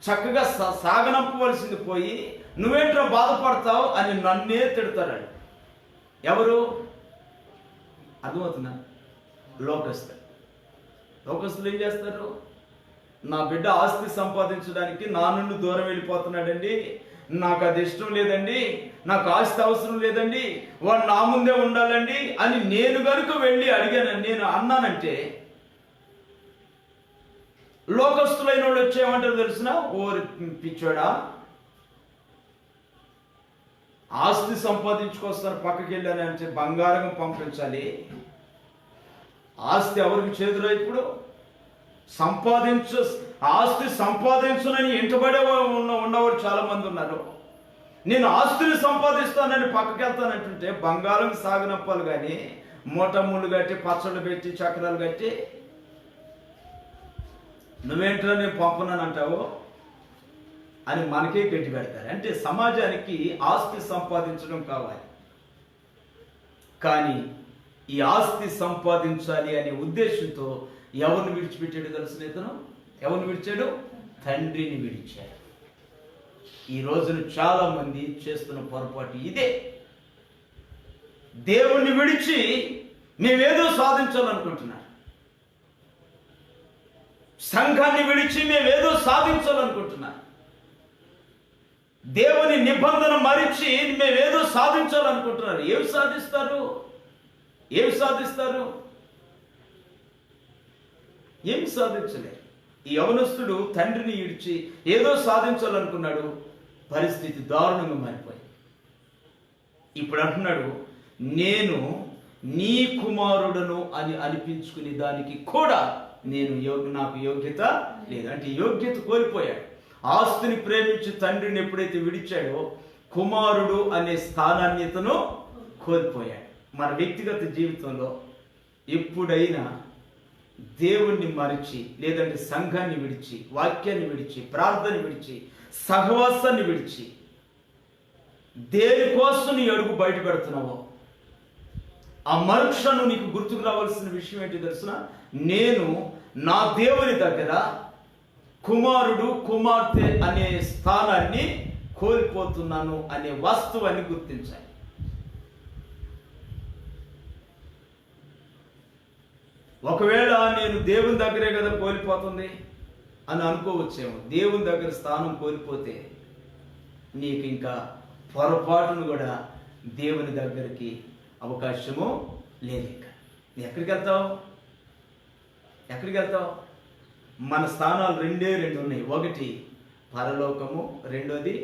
చక్కగా సాగనంపవలసింది పోయి, నువ్వేంట్రా బాధపడతావు అని నన్నే తిడతారండి. ఎవరు? అర్థమవుతుందా? లోకస్తులు ఏం చేస్తారు? నా బిడ్డ ఆస్తి సంపాదించడానికి నా నుండి దూరం వెళ్ళిపోతున్నాడండి, నాకు అది ఇష్టం లేదండి, నాకు ఆస్తి అవసరం లేదండి, వాడు నా ముందే ఉండాలండి అని నేను కనుక వెళ్ళి అడిగానని నేను అన్నానంటే లోకస్తులైన వాళ్ళు వచ్చేయమంటారు తెలిసిన? ఓరి పిచ్చోడా, ఆస్తి సంపాదించుకొస్తారు పక్కకి వెళ్ళాను అంటే బంగారం పంపించాలి. ఆస్తి ఎవరికి చేదురా? ఇప్పుడు ఆస్తి సంపాదించునని ఇంటబడే ఉన్నవారు చాలా మంది ఉన్నారు. నేను ఆస్తిని సంపాదిస్తానని పక్కకి వెళ్తానంటుంటే బంగారం సాగనప్పాలు కానీ మూటముళ్ళు కట్టి పచ్చళ్ళు పెట్టి చక్రాలు కట్టి నువ్వేంటో నేను పంపనని అంటావు అని మనకే గట్టి పెడతారు. అంటే సమాజానికి ఆస్తి సంపాదించడం కావాలి, కానీ ఈ ఆస్తి సంపాదించాలి అనే ఉద్దేశంతో ఎవరిని విడిచిపెట్టాడు తెలుసిన? ఇతను ఎవరిని విడిచాడు? తండ్రిని విడిచాడు. ఈ రోజున చాలా మంది చేస్తున్న పొరపాటు ఇదే. దేవుణ్ణి విడిచి మేమేదో సాధించాలనుకుంటున్నారు, సంఘాన్ని విడిచి మేమేదో సాధించాలనుకుంటున్నారు, దేవుని నిబంధన మరిచి మేమేదో సాధించాలనుకుంటున్నారు. ఏమి సాధిస్తారు? ఏమి సాధించలేరు. ఈ యవనస్తుడు తండ్రిని ఇడిచి ఏదో సాధించాలనుకున్నాడు, పరిస్థితి దారుణంగా మారిపోయింది. ఇప్పుడు అంటున్నాడు, నేను నీ కుమారుడను అని అనిపించుకునే దానికి కూడా నాకు యోగ్యత లేదు. అంటే యోగ్యత కోల్పోయాడు. ఆస్తిని ప్రేమించి తండ్రిని ఎప్పుడైతే విడిచాడో కుమారుడు అనే స్థానాన్ని ఇతను కోల్పోయాడు. మన వ్యక్తిగత జీవితంలో ఎప్పుడైనా దేవుణ్ణి మరిచి, లేదంటే సంఘాన్ని విడిచి, వాక్యాన్ని విడిచి, ప్రార్థన విడిచి, సహవాసాన్ని విడిచి దేనికోసం నీ అడుగు బయట పెడుతున్నావో ఆ మరుక్షణం నీకు గుర్తుకు రావాల్సిన విషయం ఏంటి తెలుసునా? నేను నా దేవుని దగ్గర కుమారుడు కుమార్తె అనే స్థానాన్ని కోల్పోతున్నాను అనే వాస్తవాన్ని గుర్తించాలి. ఒకవేళ నేను దేవుని దగ్గరే కదా కోల్పోతుంది అని అనుకోవచ్చేమో. దేవుని దగ్గర స్థానం కోల్పోతే నీకు ఇంకా పొరపాటును కూడా దేవుని దగ్గరికి అవకాశము లేదు. ఇంకా ఎక్కడికి వెళ్తావు? మన స్థానాలు రెండే ఉన్నాయి. ఒకటి పరలోకము, రెండోది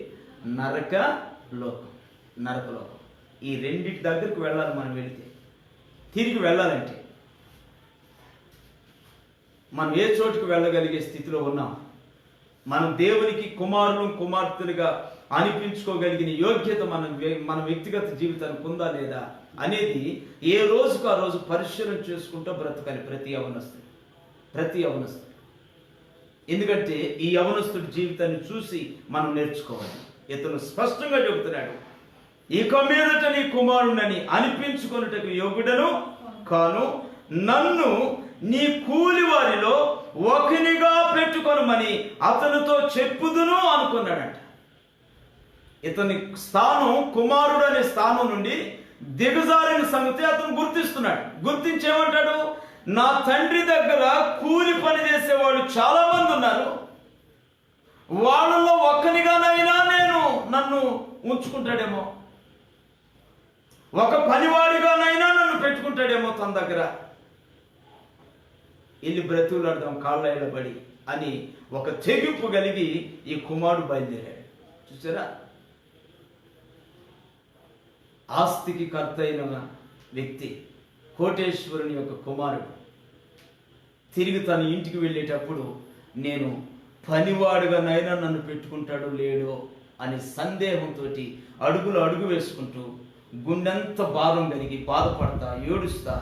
నరకలోకం. ఈ రెండింటి దగ్గరకు వెళ్ళాలి. మనం వెళితే తిరిగి వెళ్ళాలంటే మనం ఏ చోటుకు వెళ్ళగలిగే స్థితిలో ఉన్నాం? మనం దేవునికి కుమారులు కుమార్తెలుగా అనిపించుకోగలిగిన యోగ్యత మన వ్యక్తిగత జీవితానికి ఉందా లేదా అనేది ఏ రోజుకు ఆ రోజు పరిశీలన చేసుకుంటూ బ్రతకాలి ప్రతి యవనస్తుడు. ఎందుకంటే ఈ యవనస్తుడి జీవితాన్ని చూసి మనం నేర్చుకోవాలి. ఇతను స్పష్టంగా చెబుతున్నాడు, ఇక మీదట నీ కుమారుడని అనిపించుకొనుటకు యోగ్యుడను కాను, నన్ను నీ కూలి వారిలో ఒకనిగా పెట్టుకొనమని అతనితో చెప్పుదును అనుకున్నాడంట. ఇతని స్థానం కుమారుడు అనే స్థానం నుండి దిగజారిన సంగతి అతను గుర్తిస్తున్నాడు. గుర్తించేమంటాడు, నా తండ్రి దగ్గర కూలి పని చేసేవాళ్ళు చాలా మంది ఉన్నారు, వాళ్ళలో ఒక్కనిగానైనా నన్ను ఉంచుకుంటాడేమో, ఒక పనివాడిగానైనా నన్ను పెట్టుకుంటాడేమో తన దగ్గర, ఇల్లు బ్రతుకులాడదాం కాళ్ళ పడి అని ఒక తెగింపు కలిగి ఈ కుమారుడు బయలుదేరాడు. చూసారా, ఆస్తికి కర్త అయిన వ్యక్తి కోటేశ్వరుని యొక్క కుమారుడు తిరిగి తన ఇంటికి వెళ్ళేటప్పుడు నేను పనివాడుగానైనా నన్ను పెట్టుకుంటాడో లేడో అనే సందేహంతో అడుగు వేసుకుంటూ గుండెంత భారం కలిగి బాధపడతా ఏడుస్తా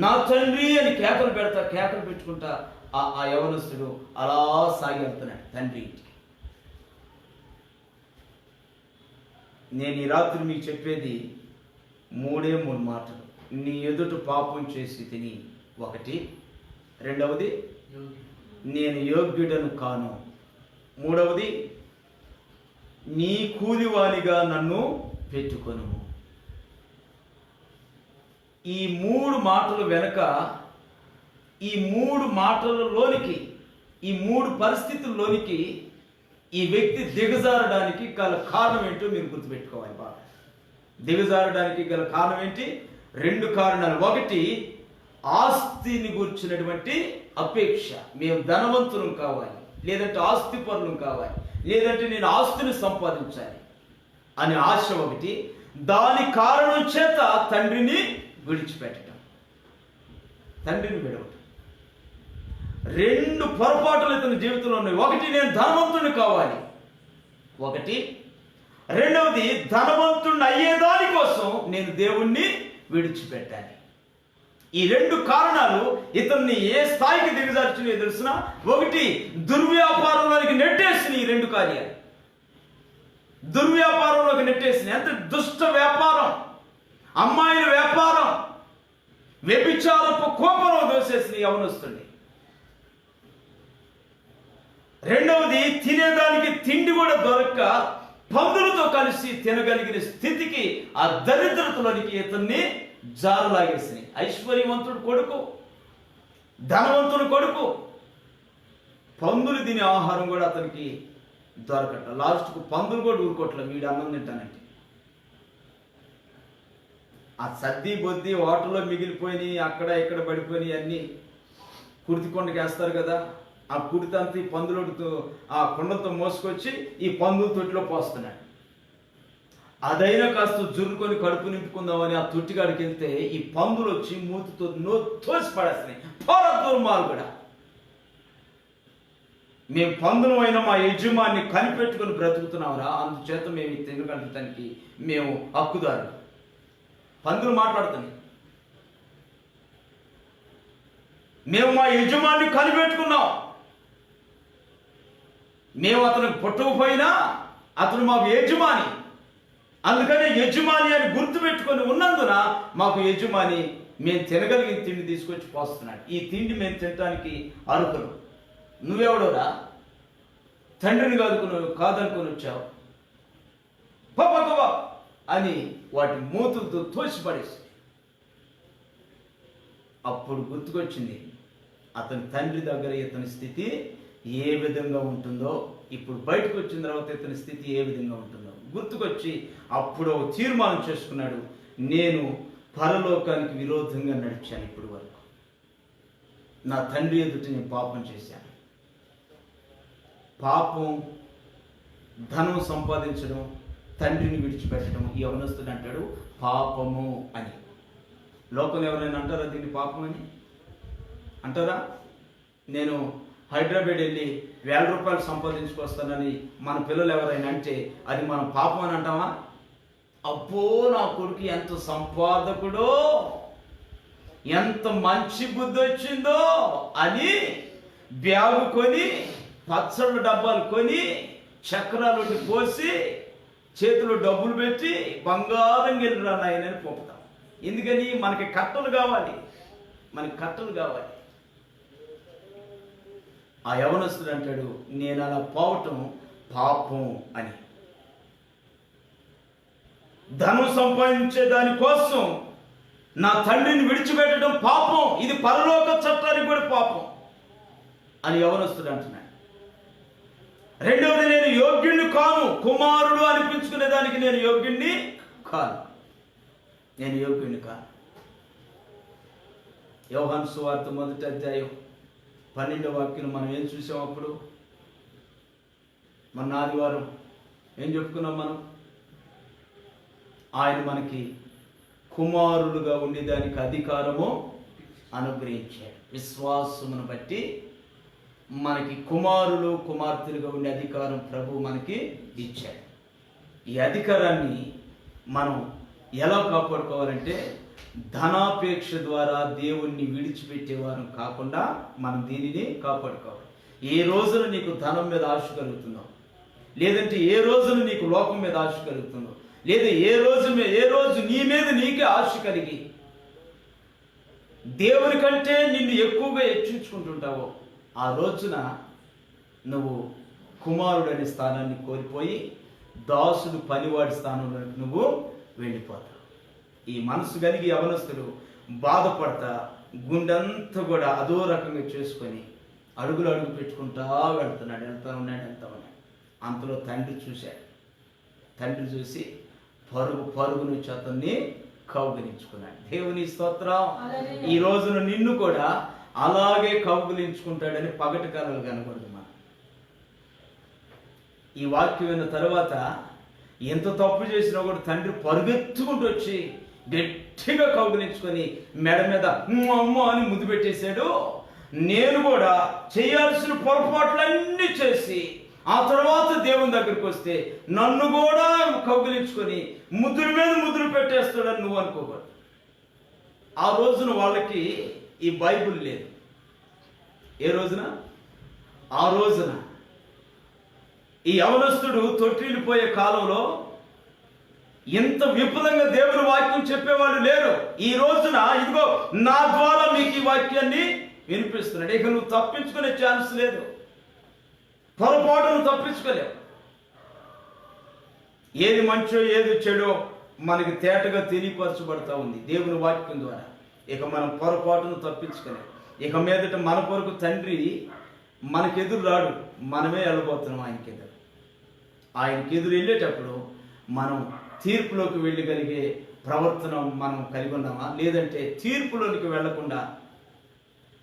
నా తండ్రి అని కేకలు పెట్టుకుంటా ఆ యవనస్తుడు అలా సాగి వెళ్తున్నాడు తండ్రి ఇంటికి. నేను ఈ రాత్రి మీకు చెప్పేది 3 మాటలు. నీ ఎదుట పాపం చేసి తిని, 1. రెండవది, నేను యోగ్యుడను కాను. 3వది, నీ కూలివానిగా నన్ను పెట్టుకొను. ఈ 3 మాటలు వెనక, ఈ 3 మాటలలోనికి, ఈ 3 పరిస్థితుల్లోనికి ఈ వ్యక్తి దిగజారడానికి గల కారణం ఏంటో మీరు గుర్తుపెట్టుకోవాలి బాగా. దిగజారడానికి గల కారణం ఏంటి? 2 కారణాలు. 1, ఆస్తిని గురించినటువంటి అపేక్ష. మేము ధనవంతులం కావాలి, లేదంటే ఆస్తి పరులం కావాలి, లేదంటే నేను ఆస్తిని సంపాదించాలి అనే ఆశ 1. దాని కారణం చేత తండ్రిని విడిచిపెట్టడం, తండ్రిని విడవటం. 2 పొరపాటులు ఇతని జీవితంలో ఉన్నాయి. 1, నేను ధనవంతుడిని కావాలి. 1. రెండవది, ధనవంతుడిని అయ్యేదాని కోసం నేను దేవుణ్ణి విడిచిపెట్టాలి. ఈ 2 కారణాలు ఇతన్ని ఏ స్థాయికి దిగజార్చినాయో తెలుసునా? 1, దుర్వ్యాపారంలోకి నెట్టేసిన ఈ 2 కార్యాలు. దుర్వ్యాపారంలోకి నెట్టేసిన, ఎంత దుష్ట వ్యాపారం, అమ్మాయిల వ్యాపారం, వ్యభిచారపు కోపంలో దోసేసిన యవనస్తుడిని. రెండవది, తినేదానికి తిండి కూడా దొరక్క పందులతో కలిసి తినగలిగిన స్థితికి, ఆ దరిద్రతలోనికి ఇతన్ని జారలాగేసినాయి. ఐశ్వర్యవంతుడు కొడుకు, ధనవంతుడు కొడుకు, పందులు తినే ఆహారం కూడా అతనికి దొరకట. లాస్ట్కు పందులు కూడా ఊరుకోవట్లే వీడు అన్నం తింటానంటే. ఆ సర్ది బొద్ది వాటర్లో మిగిలిపోయినాయి, అక్కడ ఇక్కడ పడిపోయినాయి, అన్నీ కుర్తి కొండకి వేస్తారు కదా, ఆ కుడితంతా ఈ పందులతో ఆ కొండతో మోసుకొచ్చి ఈ పందుల తొట్టిలో పోస్తున్నాడు. అదైనా కాస్త జురుకొని కడుపు నింపుకుందామని ఆ తొట్టికాడికి వెళ్తే ఈ పందులు వచ్చి మూతితో తోసి పడేస్తున్నాయి. పోరద్దూరు కూడా మేము పందులు అయినా మా యజమాన్ని కనిపెట్టుకుని బ్రతుకుతున్నావురా, అందుచేత మేము ఈ తినగలటానికి మేము హక్కుదారులు. పందులు మాట్లాడుతున్నాయి, మేము మా యజమాన్ని కనిపెట్టుకున్నాం, మేము అతనికి పుట్టకపోయినా అతను మాకు యజమాని, అందుకని యజమాని అని గుర్తుపెట్టుకొని ఉన్నందున మాకు యజమాని మేము తినగలిగిన తిండి తీసుకొచ్చి పోస్తున్నాడు. ఈ తిండి మేము తినడానికి అర్హులు. నువ్వెవడోరా, తండ్రిని కాదనుకొని వచ్చావు, పాపా అని వాటి మూతులతో తోసిపడేసి. అప్పుడు గుర్తుకొచ్చింది అతని తండ్రి దగ్గర ఇతని స్థితి ఏ విధంగా ఉంటుందో, ఇప్పుడు బయటకు వచ్చిన తర్వాత ఇతని స్థితి ఏ విధంగా ఉంటుందో గుర్తుకొచ్చి అప్పుడు తీర్మానం చేసుకున్నాడు, నేను పరలోకానికి విరోధంగా నడిచాను, ఇప్పుడు వరకు నా తండ్రి ఎదుట నేను పాపం చేశాను. పాపం, ధనం సంపాదించడం, తండ్రిని విడిచిపెట్టడం ఈ యవనస్తుడు అంటాడు పాపము అని. లోకంలో ఎవరైనా అంటారా దీన్ని పాపం అని? అంటారా? నేను హైదరాబాద్ వెళ్ళి 1000 రూపాయలు సంపాదించుకొస్తానని మన పిల్లలు ఎవరైనా అంటే అది మనం పాపం అని అంటామా? అబ్బో నా కొడుకు ఎంత సంపాదకుడో, ఎంత మంచి బుద్ధి వచ్చిందో అని బ్యాగు కొని, పచ్చళ్ళ డబ్బాలు కొని, చక్రాలు పోసి, చేతిలో డబ్బులు పెట్టి బంగారం గెలిరా నాయనని పంపుతాం. ఎందుకని? మనకి కట్టలు కావాలి, మనకి కట్టలు కావాలి. ఆ యవనస్తుడు అంటాడు, నేను అలా పోవటం పాపం అని. ధనం సంపాదించే దానికోసం నా తండ్రిని విడిచిపెట్టడం పాపం, ఇది పరలోక చట్టానికి కూడా పాపం అని యవనస్తుడు అంటున్నాడు. రెండవది, నేను యోగ్యుణ్ణి కాను, కుమారుడు అనిపించుకునే దానికి నేను యోగ్యుణ్ణి కాను, నేను యోగ్యుణ్ణి కాను. యోహాను సువార్త 1వ అధ్యాయం 12వ వాక్యం మనం ఏం చూసాం? అప్పుడు మొన్న ఆదివారం ఏం చెప్పుకున్నాం మనం? ఆయన మనకి కుమారులుగా ఉండేదానికి అధికారము అనుగ్రహించాడు. విశ్వాసమును బట్టి మనకి కుమారులు కుమార్తెలుగా ఉండే అధికారం ప్రభు మనకి ఇచ్చాడు. ఈ అధికారాన్ని మనం ఎలా కాపాడుకోవాలంటే, ధనాపేక్ష ద్వారా దేవుణ్ణి విడిచిపెట్టేవారం కాకుండా మనం దీనిని కాపాడుకోవాలి. ఏ రోజున నీకు ధనం మీద ఆశ కలుగుతుందో, లేదంటే ఏ రోజున నీకు లోకం మీద ఆశ కలుగుతుందో, లేదా ఏ రోజు నీ మీద నీకే ఆశ కలిగి దేవుని కంటే నిన్ను ఎక్కువగా హెచ్చించుకుంటుంటావో, ఆ రోజున నువ్వు కుమారుడు అనే స్థానాన్ని కోల్పోయి దాసుడు పనివాడి స్థానంలోకి నువ్వు వెళ్ళిపోతావు. ఈ మనసు కలిగి యవనస్తుడు బాధపడతా గుండెంతా కూడా అదో రకంగా చేసుకొని అడుగులు అడుగు పెట్టుకుంటా వెళ్తున్నాడు. వెళ్తా ఉన్నాడు. అంతలో తండ్రి చూశాడు. తండ్రి చూసి పరుగును అతన్ని కౌగిలించుకున్నాడు. దేవుని స్తోత్రం. ఈ రోజున నిన్ను కూడా అలాగే కౌగిలించుకుంటాడని పగటి కలలు కనకూడదు. మనం ఈ వాక్యం విన్న తర్వాత ఎంత తప్పు చేసినా కూడా తండ్రి పరుగెత్తుకుంటూ వచ్చి గట్టిగా కౌగిలించుకొని మెడ మీద అమ్మ అని ముద్దు పెట్టేశాడు. నేను కూడా చేయాల్సిన పొరపాట్లన్నీ చేసి ఆ తర్వాత దేవుని దగ్గరికి వస్తే నన్ను కూడా కౌగిలించుకొని ముద్దుల మీద ముద్దులు పెట్టేస్తాడని నువ్వు అనుకోకూడదు. ఆ రోజున వాళ్ళకి ఈ బైబుల్ లేదు. ఏ రోజున? ఆ రోజున ఈ యవనస్తుడు తొట్టిల్లిపోయే కాలంలో ఇంత విపులంగా దేవుని వాక్యం చెప్పేవాళ్ళు లేరు. ఈ రోజున ఇదిగో నా ద్వారా మీకు ఈ వాక్యాన్ని వినిపిస్తున్నాడు. ఇక నువ్వు తప్పించుకునే ఛాన్స్ లేదు. పొరపాటును తప్పించుకోలేవు. ఏది మంచో ఏది చెడో మనకి తేటగా తెలియపరచబడతా ఉంది దేవుని వాక్యం ద్వారా. ఇక మనం పొరపాటును తప్పించుకోలేము. ఇక మీదట మన కొరకు తండ్రి మనకెదురు రాడు, మనమే వెళ్ళబోతున్నాం ఆయనకెదురు. ఆయనకి ఎదురు వెళ్ళేటప్పుడు మనం తీర్పులోకి వెళ్ళగలిగే ప్రవర్తన మనం కలిగి ఉన్నామా, లేదంటే తీర్పులోనికి వెళ్లకుండా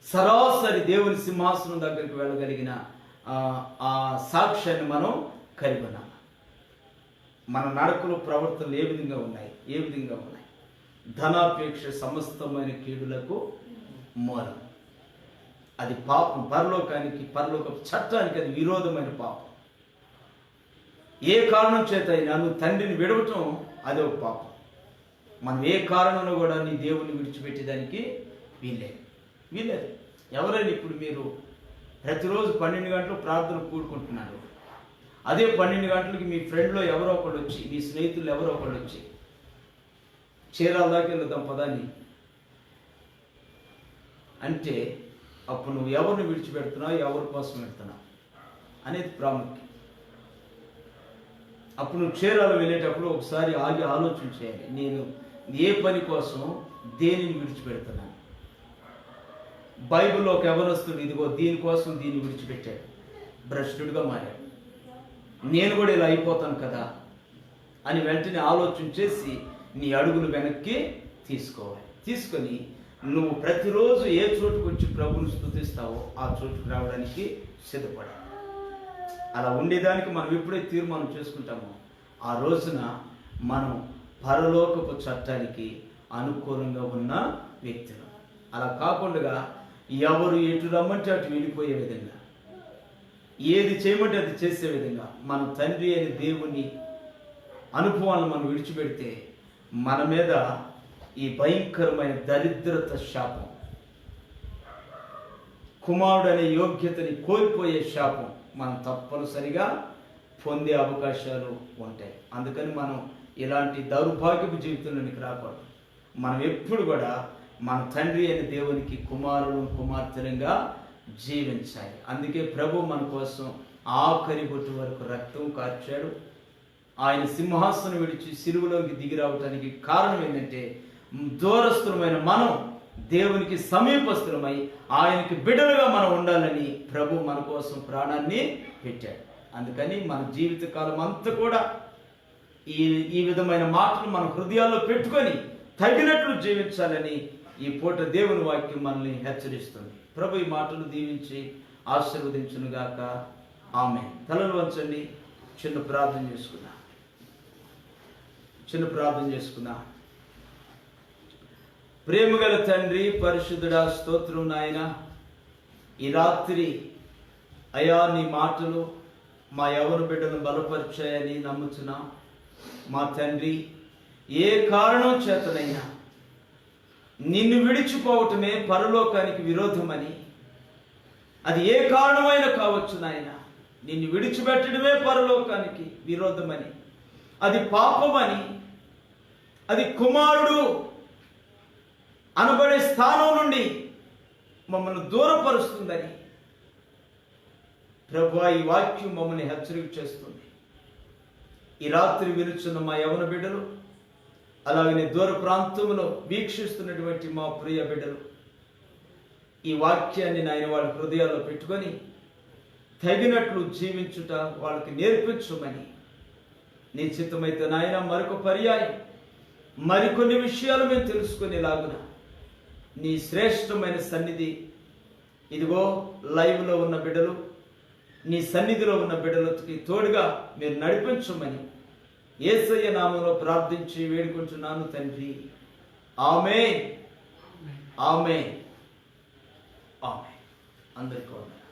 సరాసరి దేవుని సింహాసనం దగ్గరికి వెళ్ళగలిగిన ఆ సాక్ష్యాన్ని మనం కలిగి ఉన్నామా? మన నడకలు ప్రవర్తనలు ఏ విధంగా ఉన్నాయి? ధనాపేక్ష సమస్తమైన కీడులకు మూలం. అది పాపం. పరలోక చట్టానికి అది విరోధమైన పాపం. ఏ కారణం చేత అయినా నువ్వు తండ్రిని విడవటం అదే ఒక పాపం. మనం ఏ కారణంలో కూడా నీ దేవుని విడిచిపెట్టేదానికి వీల్లేదు. ఎవరైనా ఇప్పుడు మీరు ప్రతిరోజు 12 గంటలు ప్రార్థన కూడుకుంటున్నారు. అదే 12 గంటలకి మీ ఫ్రెండ్లో ఎవరో ఒకళ్ళు వచ్చి, మీ స్నేహితులు ఎవరో ఒకళ్ళు వచ్చి చీరాల దాకా వెళ్దాం పదాన్ని అంటే, అప్పుడు నువ్వు ఎవరిని విడిచిపెడుతున్నావు, ఎవరి కోసం వెళ్తున్నావు అనేది ప్రాముఖ్యం. అప్పుడు నువ్వు చీరాలు వెళ్ళేటప్పుడు ఒకసారి ఆగి ఆలోచన చేయాలి. నేను ఏ పని కోసం దేనిని విడిచిపెడుతున్నాను? బైబిల్లో ఒక యవనస్తుడు ఇదిగో దీనికోసం దీన్ని విడిచిపెట్టాడు, భ్రష్టుడిగా మారాడు. నేను కూడా ఇలా అయిపోతాను కదా అని వెంటనే ఆలోచన చేసి నీ అడుగులు వెనక్కి తీసుకోవాలి. తీసుకొని నువ్వు ప్రతిరోజు ఏ చోటుకు వచ్చి ప్రభువుని స్తుతిస్తావో ఆ చోటుకు రావడానికి సిద్ధపడాలి. అలా ఉండేదానికి మనం ఎప్పుడైతే తీర్మానం చేసుకుంటామో ఆ రోజున మనం పరలోకపు చట్టానికి అనుకూలంగా ఉన్న వ్యక్తులు. అలా కాకుండా ఎవరు ఎటు రమ్మంటే అటు వెళ్ళిపోయే విధంగా ఏది చేయమంటే అది చేసే విధంగా మన తండ్రి అయిన దేవుని అనుభవాలను మనం విడిచిపెడితే మన మీద ఈ భయంకరమైన దరిద్రత శాపం, కుమారుడు అనే యోగ్యతని కోల్పోయే శాపం మనం తప్పనిసరిగా పొందే అవకాశాలు ఉంటాయి. అందుకని మనం ఇలాంటి దౌర్భాగ్యపు జీవితంలోనికి రాకూడదు. మనం ఎప్పుడు కూడా మన తండ్రి అయిన దేవునికి కుమారుడు కుమార్తెలుగా జీవించాలి. అందుకే ప్రభు మన కోసం ఆఖరి బొట్టు వరకు రక్తం కార్చాడు. ఆయన సింహాసనం విడిచి సిలువలోకి దిగి రావటానికి కారణం ఏంటంటే దూరస్థులమైన మనం దేవునికి సమీపస్థులమై ఆయనకి బిడ్డలుగా మనం ఉండాలని ప్రభు మన కోసం ప్రాణాన్ని పెట్టాడు. అందుకని మన జీవితకాలం అంతా కూడా ఈ విధమైన మాటలు మన హృదయాల్లో పెట్టుకొని తగినట్లు జీవించాలని ఈ పూట దేవుని వాక్యం మనల్ని హెచ్చరిస్తుంది. ప్రభు ఈ మాటలు దీవించి ఆశీర్వదించునుగాక. ఆమేన్. తలలు వంచండి, చిన్న ప్రార్థన చేసుకుందాం. ప్రేమగల తండ్రి, పరిశుద్ధుడా, స్తోత్రం నాయన. ఈ రాత్రి అయా నీ మాటలు మా యవ్వన బిడ్డను బలపరిచాయని నమ్ముచున్నా. మా తండ్రి, ఏ కారణం చేతనైనా నిన్ను విడిచిపోవటమే పరలోకానికి విరోధమని, అది ఏ కారణమైనా కావచ్చు నాయన, నిన్ను విడిచిపెట్టడమే పరలోకానికి విరోధమని, అది పాపమని, అది కుమారుడు అనబడే స్థానం నుండి మమ్మల్ని దూరపరుస్తుందని ప్రభువా ఈ వాక్యం మమ్మల్ని హెచ్చరిక చేస్తుంది. ఈ రాత్రి వినుచున్న మా యవ్వన బిడ్డలు, అలాగనే దూర ప్రాంతంలో వీక్షిస్తున్నటువంటి మా ప్రియ బిడ్డలు ఈ వాక్యాన్ని నాయన వాళ్ళ హృదయాల్లో పెట్టుకొని తగినట్లు జీవించుట వాళ్ళకి నేర్పించమని, నీ చిత్తమైతే నాయన మరొక పర్యాయం మరికొన్ని విషయాలు మేము తెలుసుకునేలాగున నీ శ్రేష్టమైన సన్నిధి, ఇదిగో లైవ్లో ఉన్న బిడ్డలు, నీ సన్నిధిలో ఉన్న బిడ్డలకి తోడుగా మీరు నడిపించమని యేసయ్య నామములో ప్రార్థించి వేడుకుంటున్నాను తండ్రి. ఆమేన్. ఆమేన్. ఆమేన్. అందరికీ వందనాలు.